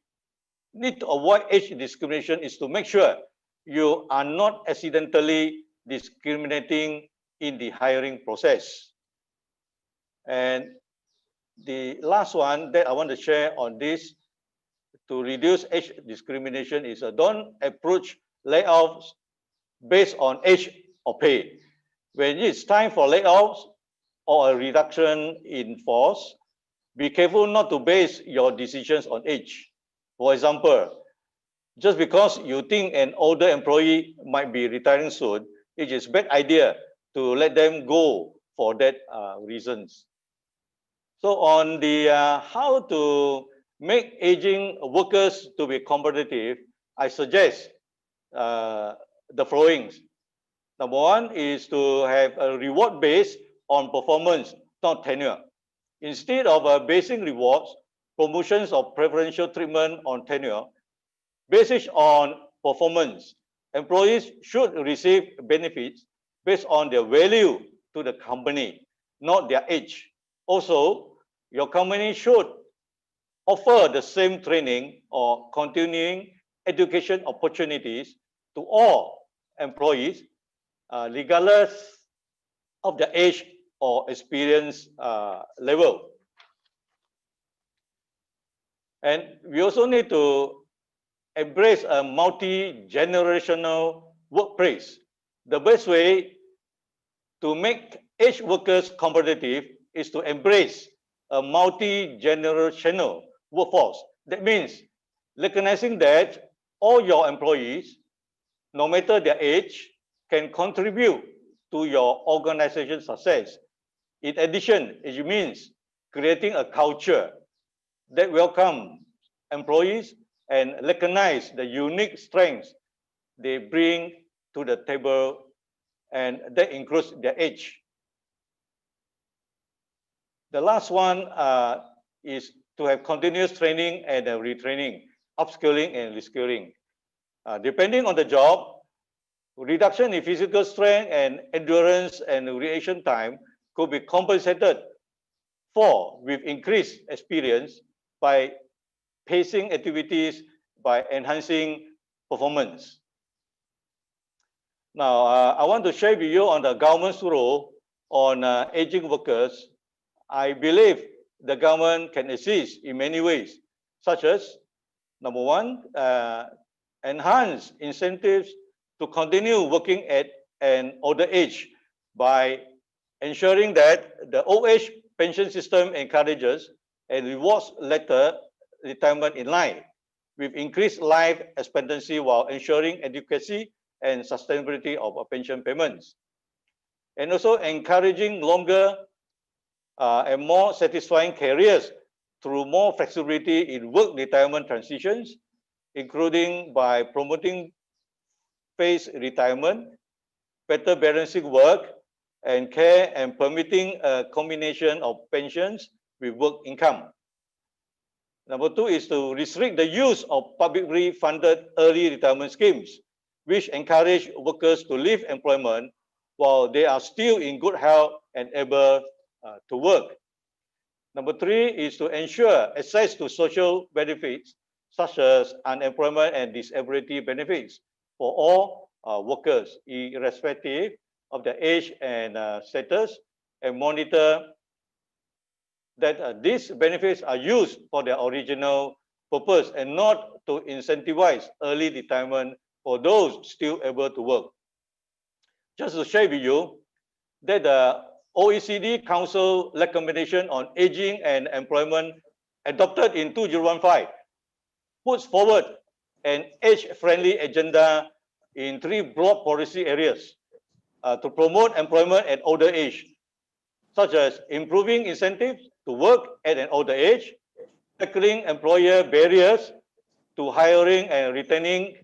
need to avoid age discrimination is to make sure you are not accidentally discriminating in the hiring process. And the last one that I want to share on this to reduce age discrimination is don't approach layoffs based on age or pay. When it's time for layoffs or a reduction in force, be careful not to base your decisions on age. For example, just because you think an older employee might be retiring soon, it is a bad idea to let them go for that reasons. So on the how to make aging workers to be competitive, I suggest the following. Number one is to have a reward based on performance, not tenure. Instead of basing rewards, promotions or preferential treatment on tenure, based on performance, employees should receive benefits based on their value to the company, not their age. Also, your company should offer the same training or continuing education opportunities to all employees, regardless of their age or experience level. And we also need to embrace a multi-generational workplace. The best way to make age workers competitive is to embrace a multi-generational workforce. That means recognizing that all your employees, no matter their age, can contribute to your organization's success. In addition, it means creating a culture that welcomes employees and recognize the unique strengths they bring to the table, and that includes their age. The last one is to have continuous training and retraining, upskilling and reskilling. Depending on the job, reduction in physical strength and endurance and reaction time could be compensated for with increased experience by pacing activities, by enhancing performance. Now, I want to share with you on the government's role on aging workers. I believe the government can assist in many ways, such as, number one, enhance incentives to continue working at an older age by ensuring that the old age pension system encourages and rewards later retirement in line with increased life expectancy while ensuring adequacy and sustainability of pension payments. And also encouraging longer and more satisfying careers through more flexibility in work retirement transitions, including by promoting phased retirement, better balancing work and care, and permitting a combination of pensions with work income. Number two is to restrict the use of publicly funded early retirement schemes, which encourage workers to leave employment while they are still in good health and able to work. Number three is to ensure access to social benefits such as unemployment and disability benefits for all workers, irrespective of their age and status, and monitor that these benefits are used for their original purpose and not to incentivize early retirement for those still able to work. Just to share with you that the OECD Council recommendation on aging and employment adopted in 2015 puts forward an age-friendly agenda in three broad policy areas to promote employment at older age, such as improving incentives to work at an older age, tackling employer barriers to hiring and retaining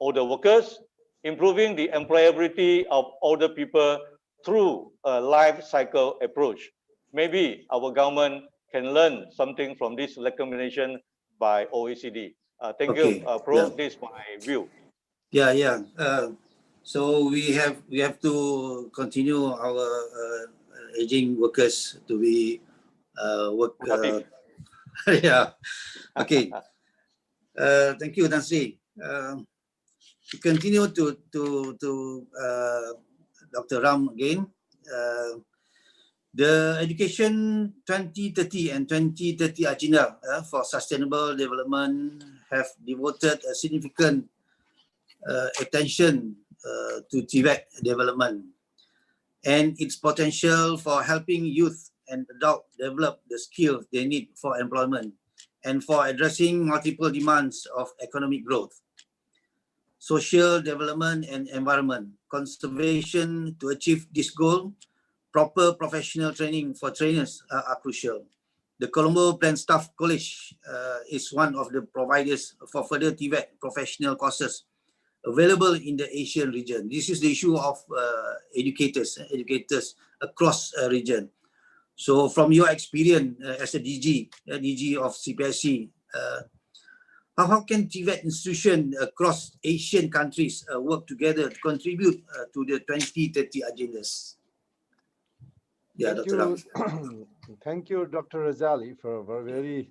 older workers, improving the employability of older people through a life cycle approach. Maybe our government can learn something from this recommendation by OECD. Thank you, Pro. This is my view. Yeah. So we have to continue our aging workers to be work. Yeah. Okay. Thank you, Tan Sri. To continue to Dr. Ram again. The Education 2030 and 2030 Agenda for Sustainable Development have devoted a significant attention to TVET development and its potential for helping youth and adults develop the skills they need for employment and for addressing multiple demands of economic growth, social development and environment, conservation. To achieve this goal, proper professional training for trainers are crucial. The Colombo Plant Staff College is one of the providers for further TVET professional courses available in the Asian region. This is the issue of educators across a region. So from your experience as a DG of CPSC, how can TVET institutions across Asian countries work together to contribute to the 2030 agendas? Yeah, Thank Dr. Ram. you. Thank you, Dr. Razali, for very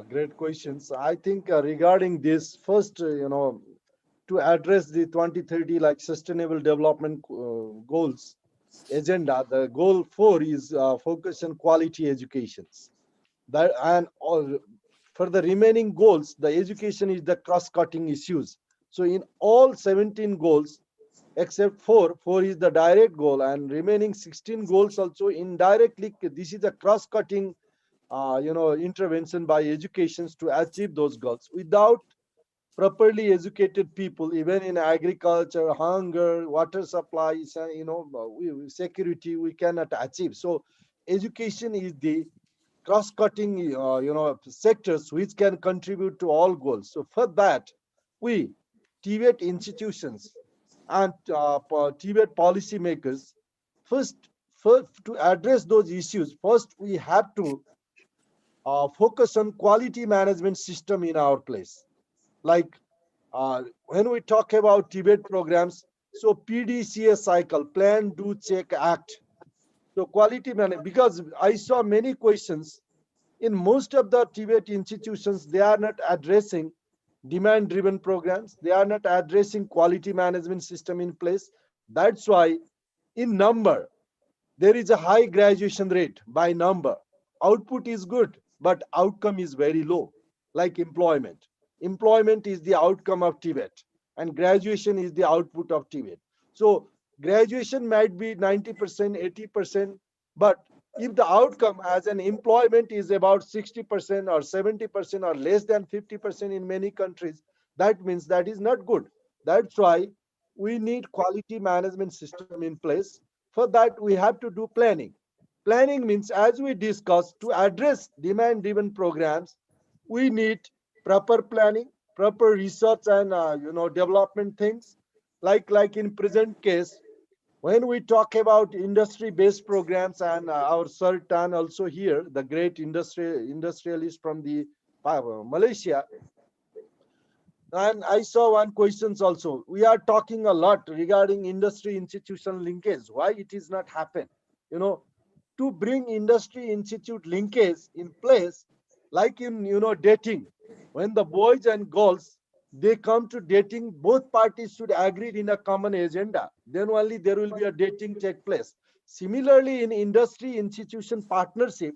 great questions. I think regarding this, first, to address the 2030 like sustainable development goals agenda, the goal 4 is focus on quality educations. That and all for the remaining goals, the education is the cross-cutting issues. So in all 17 goals, except 4 is the direct goal, and remaining 16 goals also indirectly. This is a cross-cutting, intervention by educations to achieve those goals. Without properly educated people, even in agriculture, hunger, water supply, security, we cannot achieve. So education is the cross-cutting, sectors which can contribute to all goals. So for that, we TVET institutions and TVET policymakers, first to address those issues, first we have to focus on quality management system in our place. Like when we talk about TVET programs, so PDCA cycle, plan, do, check, act. So quality management, because I saw many questions in most of the TVET institutions, they are not addressing demand-driven programs. They are not addressing quality management system in place. That's why in number, there is a high graduation rate by number. Output is good, but outcome is very low, like employment. Employment is the outcome of TVET, and graduation is the output of TVET. So graduation might be 90%, 80%, but if the outcome as an employment is about 60% or 70% or less than 50% in many countries, that means that is not good. That's why we need quality management system in place. For that, we have to do planning. Planning means, as we discussed, to address demand-driven programs, we need proper planning, proper research and development things. Like in present case, when we talk about industry-based programs, and our Sir Tan also here, the great industrialist from the Malaysia, and I saw one questions also. We are talking a lot regarding industry institution linkage. Why it is not happen? To bring industry institute linkage in place, like in dating, when the boys and girls they come to dating, both parties should agree in a common agenda. Then only there will be a dating take place. Similarly, in industry institution partnership,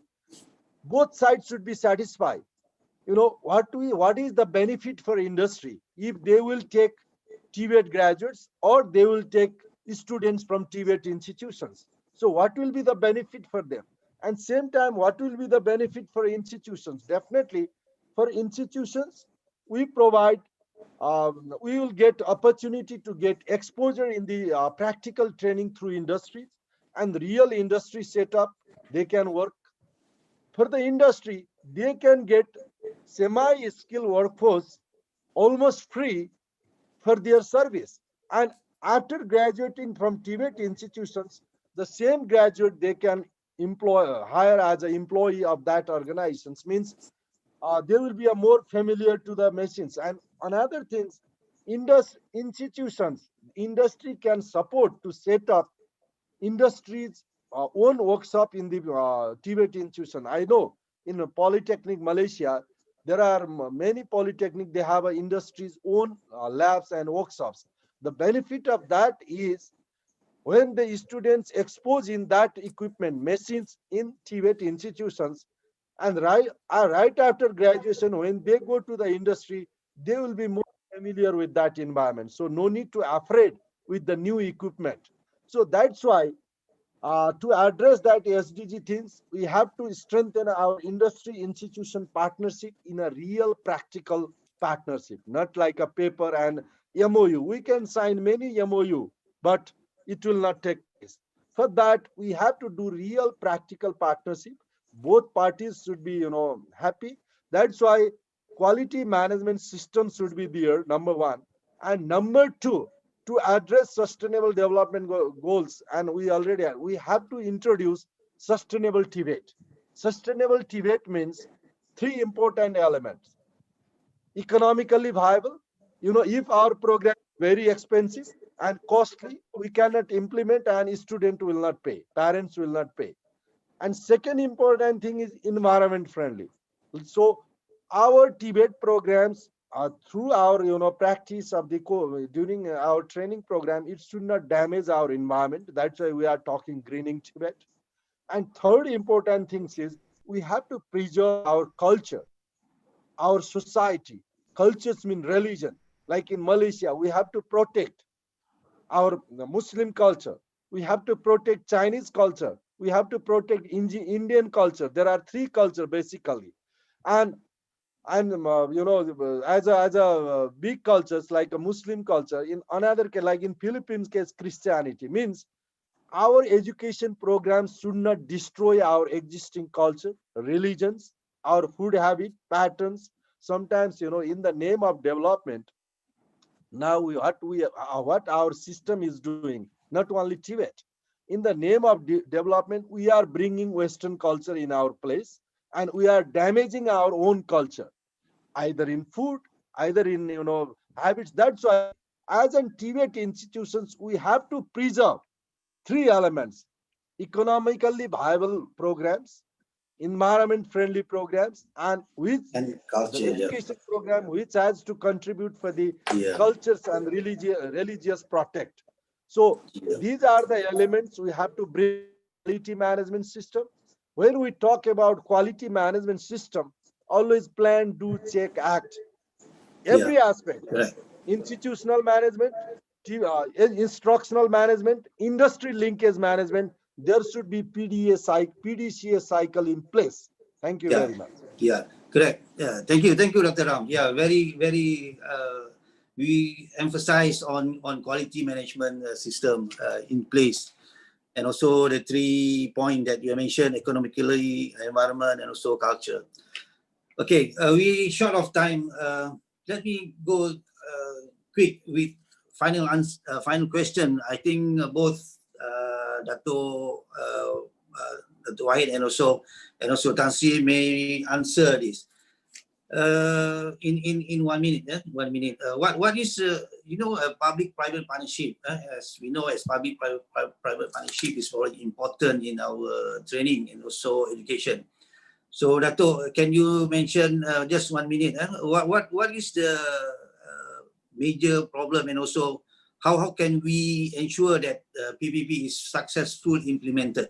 both sides should be satisfied. What is the benefit for industry if they will take TVET graduates or they will take students from TVET institutions? So what will be the benefit for them? And same time, what will be the benefit for institutions? Definitely, for institutions, we provide, we will get opportunity to get exposure in the practical training through industries and real industry setup. They can work for the industry. They can get semi-skilled workforce almost free for their service. And after graduating from TVET institutions, the same graduate they can hire as an employee of that organizations. Means they will be a more familiar to the machines. And another things, institutions, industry can support to set up industries own workshop in the TVET institution. I know in a Polytechnic Malaysia, there are many polytechnic, they have a industry's own labs and workshops. The benefit of that is when the students expose in that equipment, machines in TVET institutions, and right after graduation, when they go to the industry, they will be more familiar with that environment. So no need to afraid with the new equipment. So that's why to address that SDG things, we have to strengthen our industry institution partnership in a real practical partnership, not like a paper and MOU. We can sign many MOU, but it will not take place. For that, we have to do real practical partnership. Both parties should be, happy. That's why quality management system should be there, number one. And number two, to address sustainable development goals, and we have to introduce sustainable TVET. Sustainable TVET means three important elements: economically viable. If our program is very expensive and costly, we cannot implement, and student will not pay, parents will not pay. And second important thing is environment friendly. So our TVET programs, through our practice of the during our training program, it should not damage our environment. That's why we are talking greening TVET. And third important thing is we have to preserve our culture, our society. Cultures mean religion. Like in Malaysia, we have to protect our Muslim culture. We have to protect Chinese culture. We have to protect Indian culture. There are three cultures basically. And as a big cultures like a Muslim culture, in another case, like in Philippines case, Christianity, means our education programs should not destroy our existing culture, religions, our food habit patterns. Sometimes, in the name of development, now what our system is doing, not only TVET, in the name of development, we are bringing Western culture in our place, and we are damaging our own culture, either in food, either in habits. That's why, as in TVET institutions, we have to preserve three elements: economically viable programs, environment friendly programs, and which And culture, the education program which has to contribute for the cultures and religious protect. So these are the elements we have to bring quality management system. When we talk about quality management system, always plan, do, check, act. Every aspect, right. institutional management, instructional management, industry linkage management, there should be PDCA cycle in place. Thank you very much. Yeah, correct. Yeah, thank you, Dr. Ram. Yeah, very. We emphasize on quality management system in place, and also the 3 points that you mentioned: economically, environment, and also culture. Okay, we short of time. Let me go quick with final question. I think both Dato' Wahid and also Tan Sri may answer this in 1 minute. 1 minute. What is a public-private partnership? As we know, as public-private partnership is very important in our training and also education. So, Dato', can you mention just 1 minute? What is the major problem, and also how can we ensure that PPP is successful implemented,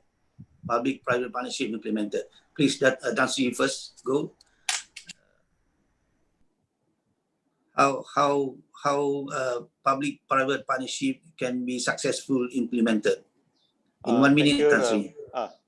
public-private partnership implemented? Please, Tan Sri first, go. How public-private partnership can be successful implemented in 1 minute, Tan Sri.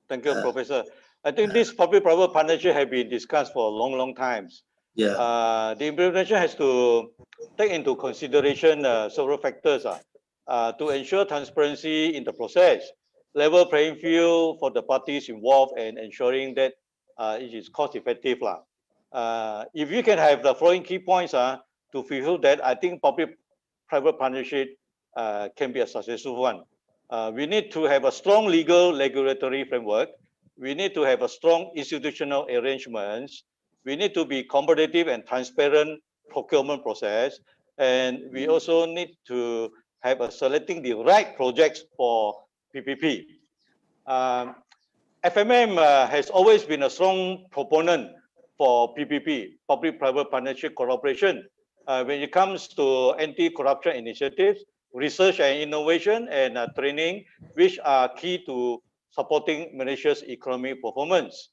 Thank you, Professor. I think this public-private partnership has been discussed for a long times. Yeah. The implementation has to take into consideration several factors to ensure transparency in the process, level playing field for the parties involved, and ensuring that it is cost-effective. If you can have the following key points to fulfill that, I think public-private partnership can be a successful one. We need to have a strong legal regulatory framework. We need to have a strong institutional arrangements. We need to be competitive and transparent procurement process. And we also need to have selecting the right projects for PPP. FMM has always been a strong proponent for PPP, public-private partnership cooperation, when it comes to anti-corruption initiatives, research and innovation, and training, which are key to supporting Malaysia's economic performance.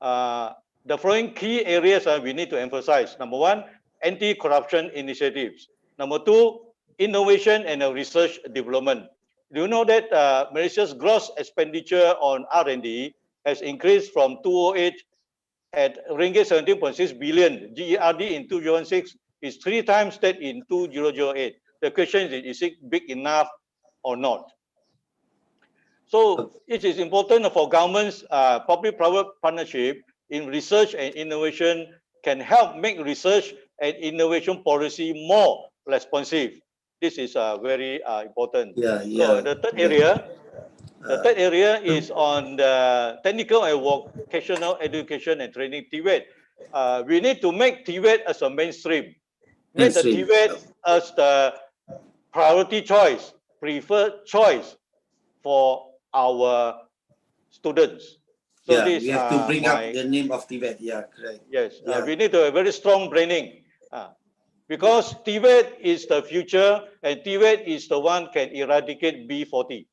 The following key areas we need to emphasize. Number 1, anti-corruption initiatives. Number 2, innovation and research development. Do you know that Malaysia's gross expenditure on R&D has increased from 2008 at ringgit 17.6 billion GERD in 2016 is 3 times that in 2008. The question is it big enough or not? So it is important for governments, public-private partnership in research and innovation can help make research and innovation policy more responsive. This is very important. So the third area is on the technical and vocational education and training, TVET. We need to make TVET as a mainstream. Make the TVET as the priority choice, preferred choice for our students. So we have to bring up the name of TVET. Yeah, correct. Yes, we need to have very strong branding because TVET is the future, and TVET is the one can eradicate B40.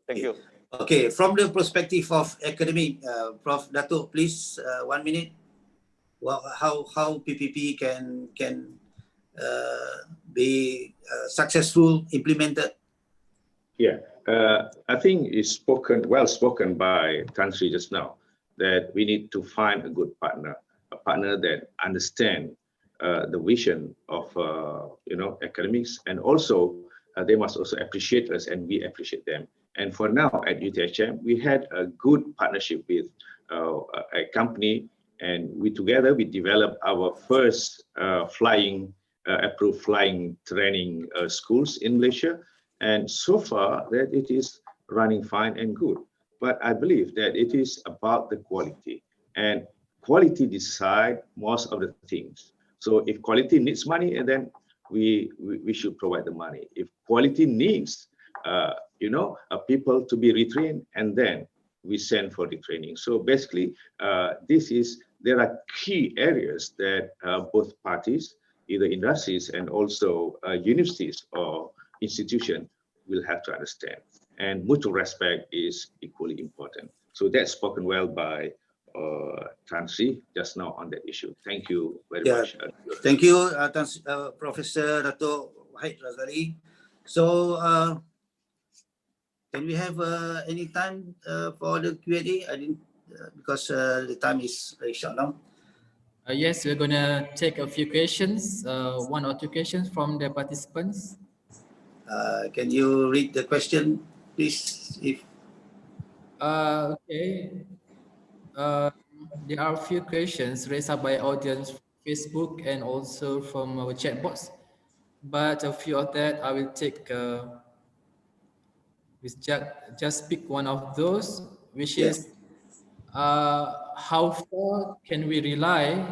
Thank you. Okay, from the perspective of academic, Prof. Dato', please, 1 minute. Well, how PPP can be successful implemented? Yeah, I think it's well spoken by Tan Sri just now, that we need to find a good partner, a partner that understands the vision of academics, and also they must also appreciate us and we appreciate them. And for now at UTHM, we had a good partnership with a company, and we developed our first approved flying training schools in Malaysia. And so far that it is running fine and good. But I believe that it is about the quality, and quality decide most of the things. So if quality needs money, and then we should provide the money. If quality needs people to be retrained, and then we send for the training. So basically, there are key areas that both parties, either industries and also universities or institution, will have to understand. And mutual respect is equally important. So that's spoken well by Tan Sri just now on that issue. Thank you very much. Thank you, Professor Dato' Wahid Razali. So can we have any time for the Q&A? I didn't because the time is very short now. Yes, we're gonna take a few questions, one or two questions from the participants. Can you read the question, please? If Okay. There are a few questions raised up by audience from Facebook and also from our chat box, but a few of that I will take. Just pick one of those, which is how far can we rely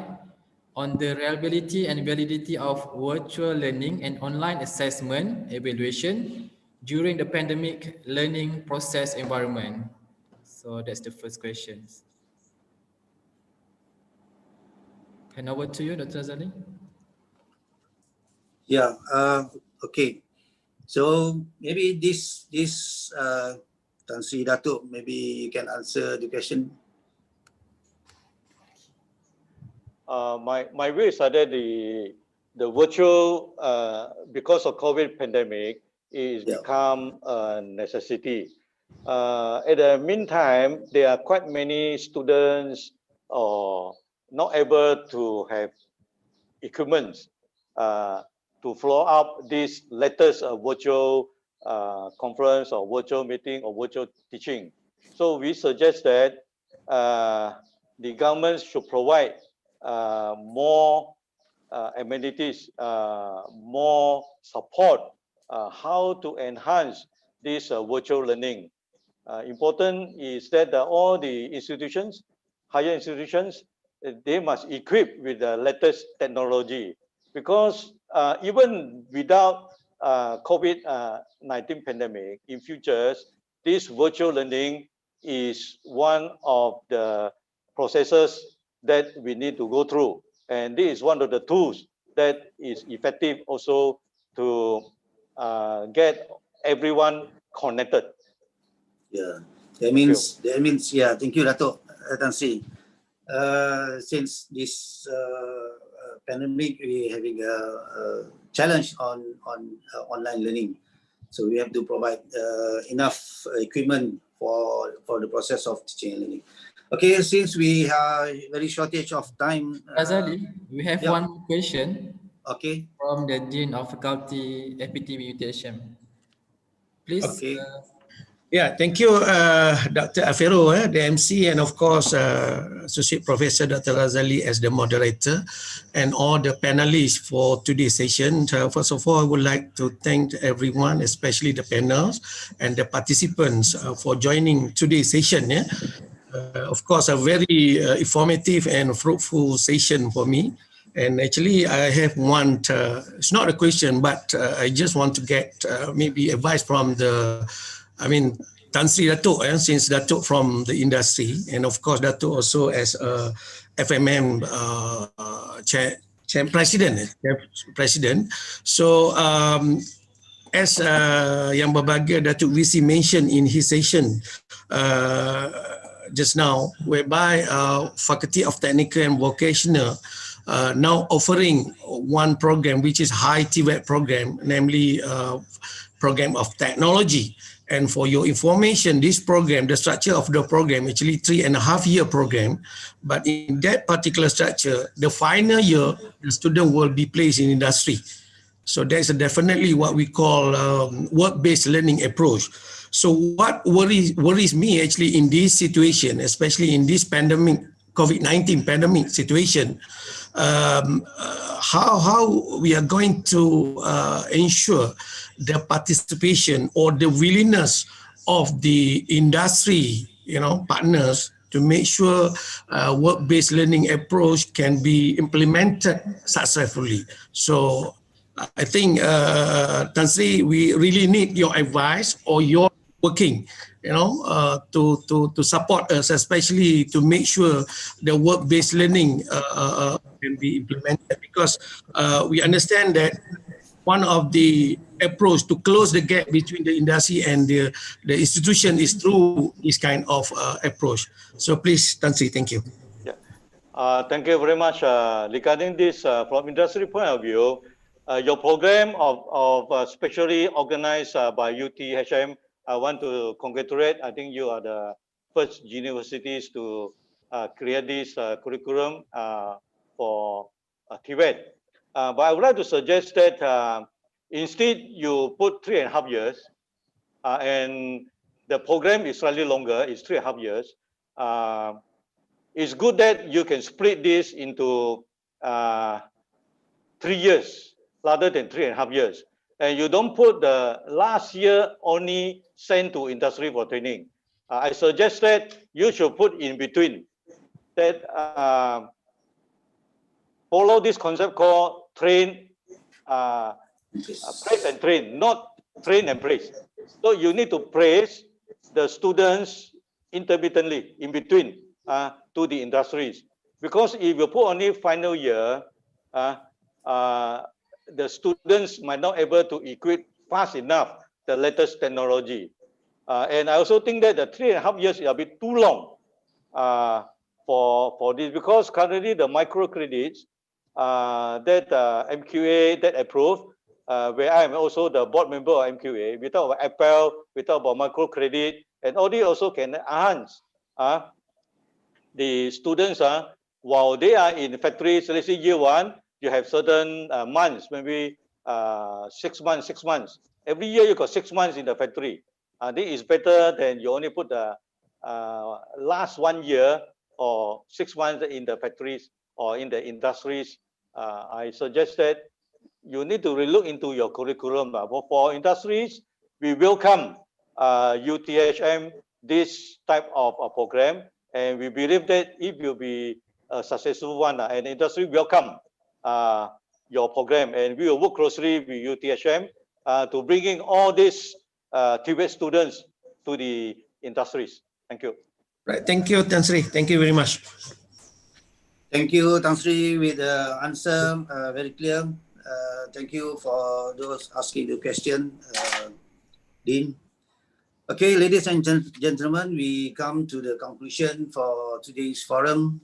on the reliability and validity of virtual learning and online assessment evaluation during the pandemic learning process environment? So that's the first question. Hand over to you, Dr. Azali. yeah, okay. So maybe this Tan Sri Datuk, maybe you can answer the question. My view is that the virtual because of COVID pandemic is become a necessity. At the meantime, there are quite many students not able to have equipment to follow up this latest virtual conference or virtual meeting or virtual teaching. So we suggest that the government should provide more amenities, more support, how to enhance this virtual learning. Important is that all the institutions, higher institutions, they must equip with the latest technology, because even without COVID-19 pandemic, in futures, this virtual learning is one of the processes that we need to go through. And this is one of the tools that is effective also to get everyone connected. Yeah, that means yeah. Thank you, Dato' Tan Sri. Since this pandemic, we having a challenge on online learning, so we have to provide enough equipment for the process of teaching and learning. Okay, since we have very shortage of time, Azali, we have one question. Okay. From the Dean of Faculty FPTV UTHM. Please. Okay. Yeah, thank you, Dr. Afero, the MC, and of course, Associate Professor Dr. Razali as the moderator, and all the panelists for today's session. First of all, I would like to thank everyone, especially the panels and the participants for joining today's session. Of course, a very informative and fruitful session for me. And actually, I have one, it's not a question, but I just want to get maybe advice from Tan Sri Datuk, since Datuk from the industry, and of course Datuk also as a FMM president. So as yang berbahagia Datuk VC mentioned in his session just now, whereby Faculty of Technical and Vocational now offering one program which is high TVET program, namely program of technology. And for your information, this program, the structure of the program, actually 3.5-year program. But in that particular structure, the final year, the student will be placed in industry. So that's definitely what we call work-based learning approach. So what worries me actually in this situation, especially in this pandemic, COVID-19 pandemic situation, how we are going to ensure the participation or the willingness of the industry, partners to make sure work-based learning approach can be implemented successfully. So I think, Tan Sri, we really need your advice or your working, to support us, especially to make sure the work-based learning can be implemented, because we understand that one of the approach to close the gap between the industry and the institution is through this kind of approach. So please, Tan Sri, thank you. Yeah, thank you very much. Regarding this, from industry point of view, Your program of specially organized by UTHM, I want to congratulate. I think you are the first universities to create this curriculum for TVET. But I would like to suggest that instead you put 3.5 years, and the program is slightly longer, it's 3.5 years. It's good that you can split this into 3 years rather than 3.5 years. And you don't put the last year only sent to industry for training. I suggest that you should put in between that follow this concept called train, praise and train, not train and praise. So you need to praise the students intermittently in between to the industries. Because if you put only final year, the students might not able to equip fast enough the latest technology. And I also think that the 3.5 years is a bit too long for this, because currently the microcredits that MQA that approved, where I am also the board member of MQA, we talk about Apple, we talk about microcredit, and all these also can enhance the students while they are in factories. Let's say year 1, you have certain months, maybe 6 months. Every year you got 6 months in the factory. This is better than you only put the last 1 year or 6 months in the factories or in the industries. I suggest that you need to relook into your curriculum. For industries, we welcome UTHM this type of program, and we believe that it will be a successful one, and industry welcome your program, and we will work closely with UTHM to bring in all these TVET students to the industries. Thank you. Right. Thank you, Tan Sri. Thank you very much. Thank you, Tan Sri, with the answer very clear. Thank you for those asking the question, Dean. Okay, ladies and gentlemen, we come to the conclusion for today's forum.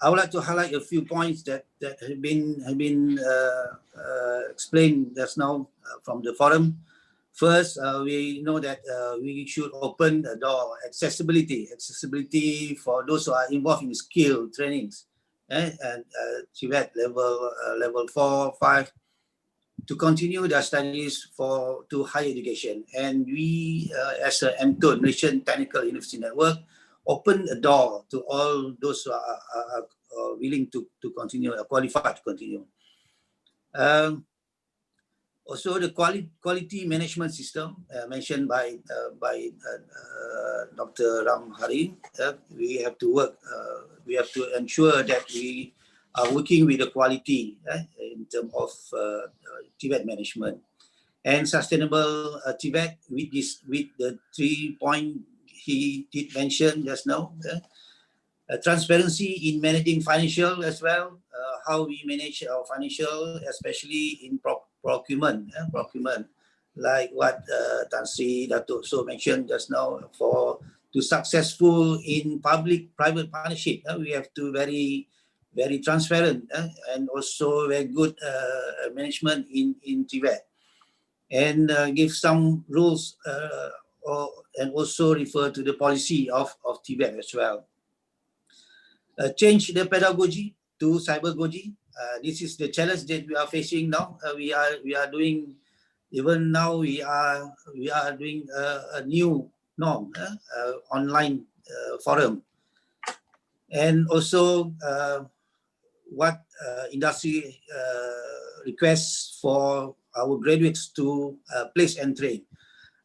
I would like to highlight a few points that have been explained just now from the forum. First, we know that we should open the door, accessibility for those who are involved in skill trainings, and TVET level 4, 5, to continue their studies to higher education. And we, as a MTON, Malaysian Technical University Network, open a door to all those who are willing to continue, qualified to continue. Also, the quality management system mentioned by Dr. Ram Hari, we have to work. We have to ensure that we are working with the quality in terms of TVET management and sustainable TVET with the 3 points he did mention just now. Transparency in managing financial as well, how we manage our financial, especially in procurement, like what Tan Sri Dato' so mentioned just now. To successful in public-private partnership, we have to very transparent and also very good management in TVET, and give some rules and also refer to the policy of TVET as well. Change the pedagogy to cybergogy. This is the challenge that we are facing now. We are doing, even now we are doing a new norm, online forum, and also what industry requests for our graduates to place and train.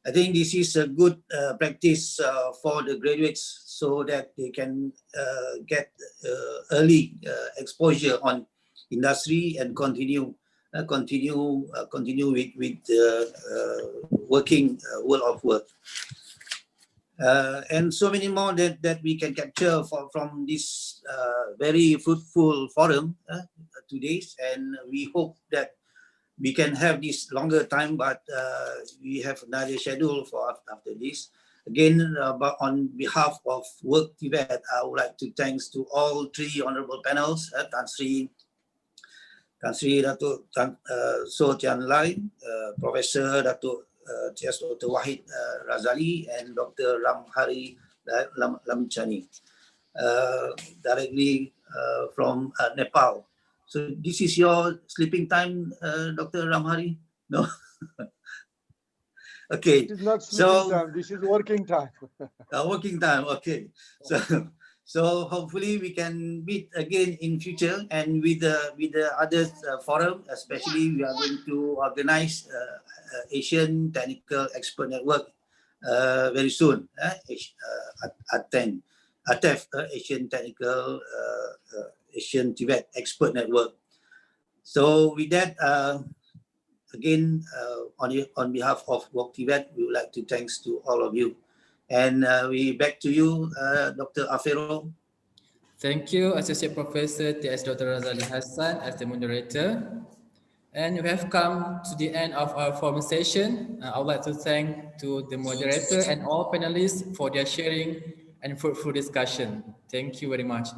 I think this is a good practice for the graduates, so that they can get early exposure on industry and continue with working world of work. And so many more that we can capture from this very fruitful forum today, and we hope that we can have this longer time, but we have another schedule for after this. Again, but on behalf of WoCTVET, I would like to thanks to all 3 honorable panels, Tan Sri, Tan Sri Datuk So Tian Lai, Professor Datuk CS Dr. Wahid Razali, and Dr. Ramhari Lamchani, directly from Nepal. So this is your sleeping time, Dr. Ramhari? No? Okay. It is not sleeping time. This is working time. Working time. Okay. So hopefully we can meet again in future, and with the other forum, especially we are going to organize Asian Technical Expert Network very soon. ATEF, Asian Technical Asian TVET Expert Network. So with that, again, on behalf of WoCTVET, we would like to thanks to all of you. And we back to you, Dr. Afero. Thank you, Associate Professor T.S. Dr. Razali Hassan as the moderator. And we have come to the end of our forum session. I would like to thank to the moderator and all panelists for their sharing and fruitful discussion. Thank you very much.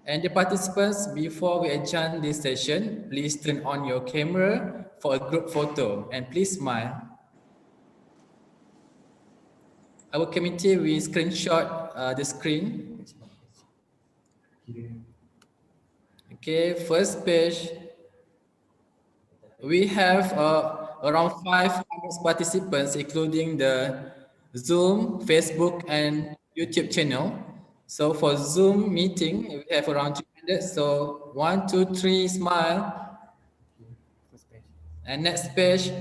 And the participants, before we adjourn this session, please turn on your camera for a group photo and please smile. Our committee will screenshot the screen. Okay, first page. We have around 500 participants, including the Zoom, Facebook, and YouTube channel. So for Zoom meeting, we have around 200. So 1, 2, 3, smile. And next page,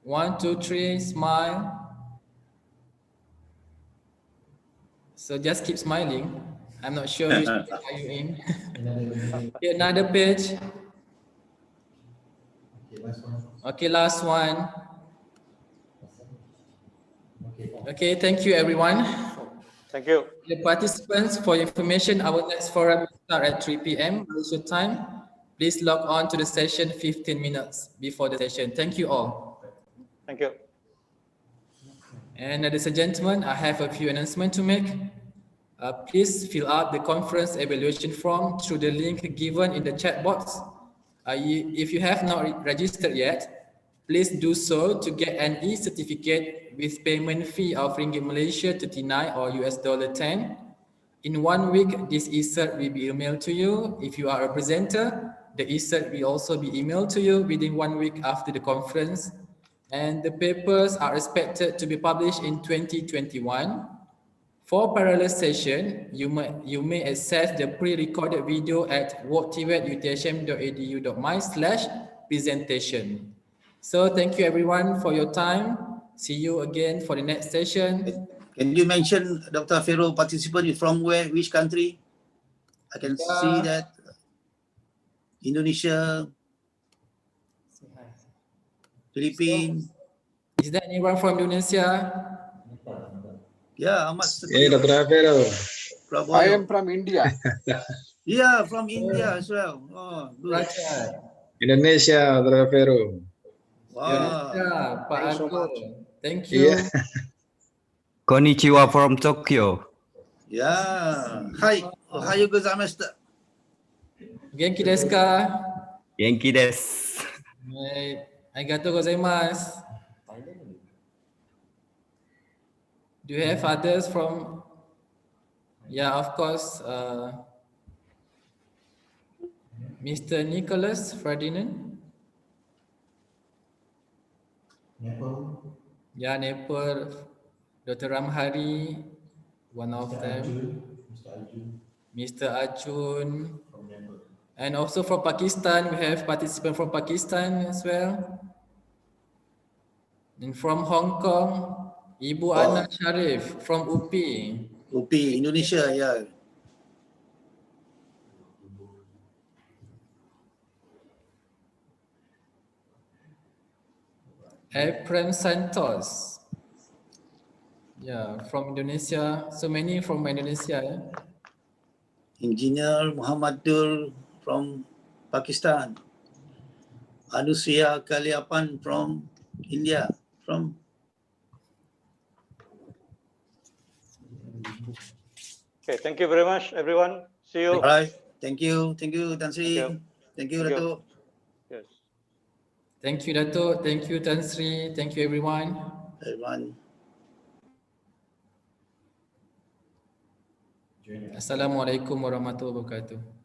1, 2, 3, smile. So just keep smiling. I'm not sure which page are you in. Okay, another page. Okay, last one. Okay, thank you everyone. Thank you. The participants, for your information, our next forum will start at 3 p.m. Malaysia time. Please log on to the session 15 minutes before the session. Thank you all. Thank you. And ladies and gentlemen, I have a few announcements to make. Please fill out the conference evaluation form through the link given in the chat box. If you have not registered yet, please do so to get an e-certificate with payment fee of Ringgit Malaysia 39 or $10. In 1 week, this e-cert will be emailed to you. If you are a presenter, the e-cert will also be emailed to you within 1 week after the conference. And the papers are expected to be published in 2021. For parallel session, you may access the pre-recorded video at woktvет.uthm.edu.my/presentation. So thank you everyone for your time. See you again for the next session. Can you mention, Dr. Afero, participant is from where, which country? I can see that. Indonesia, Philippines. Is there anyone from Indonesia? Yeah, Ahmad. Hey, Dr. Afero. I am from India. Yeah, from India as well. Oh, good. Indonesia, Dr. Afero. Wow. Yeah, Pak Thanks so Argo. much. Thank you. Yeah. Konnichiwa from Tokyo. Yeah. Hi. Ohayo gozaimasu. Genki desu ka? Genki desu. Arigatou gozaimasu. Do you have others from? Yeah, of course. Mr. Nicholas Ferdinand. Nepal. Yeah, Nepal. Dr. Ramhari, one of them. Mr. Arjun. And also from Pakistan, we have participants from Pakistan as well. And from Hong Kong, Ibu Ana Sharif from UPI. UPI, Indonesia, yeah. Prem Santos. Yeah, from Indonesia. So many from Indonesia. Yeah? Engineer Muhammadul from Pakistan. Anusia Kaliapan from India. Okay, thank you very much, everyone. See you. All right. Thank you. Thank you, Tan Sri. Thank you, Dato'. Thank you, Dato'. Thank you, Tan Sri. Thank you, everyone. Everyone. Assalamualaikum warahmatullahi wabarakatuh.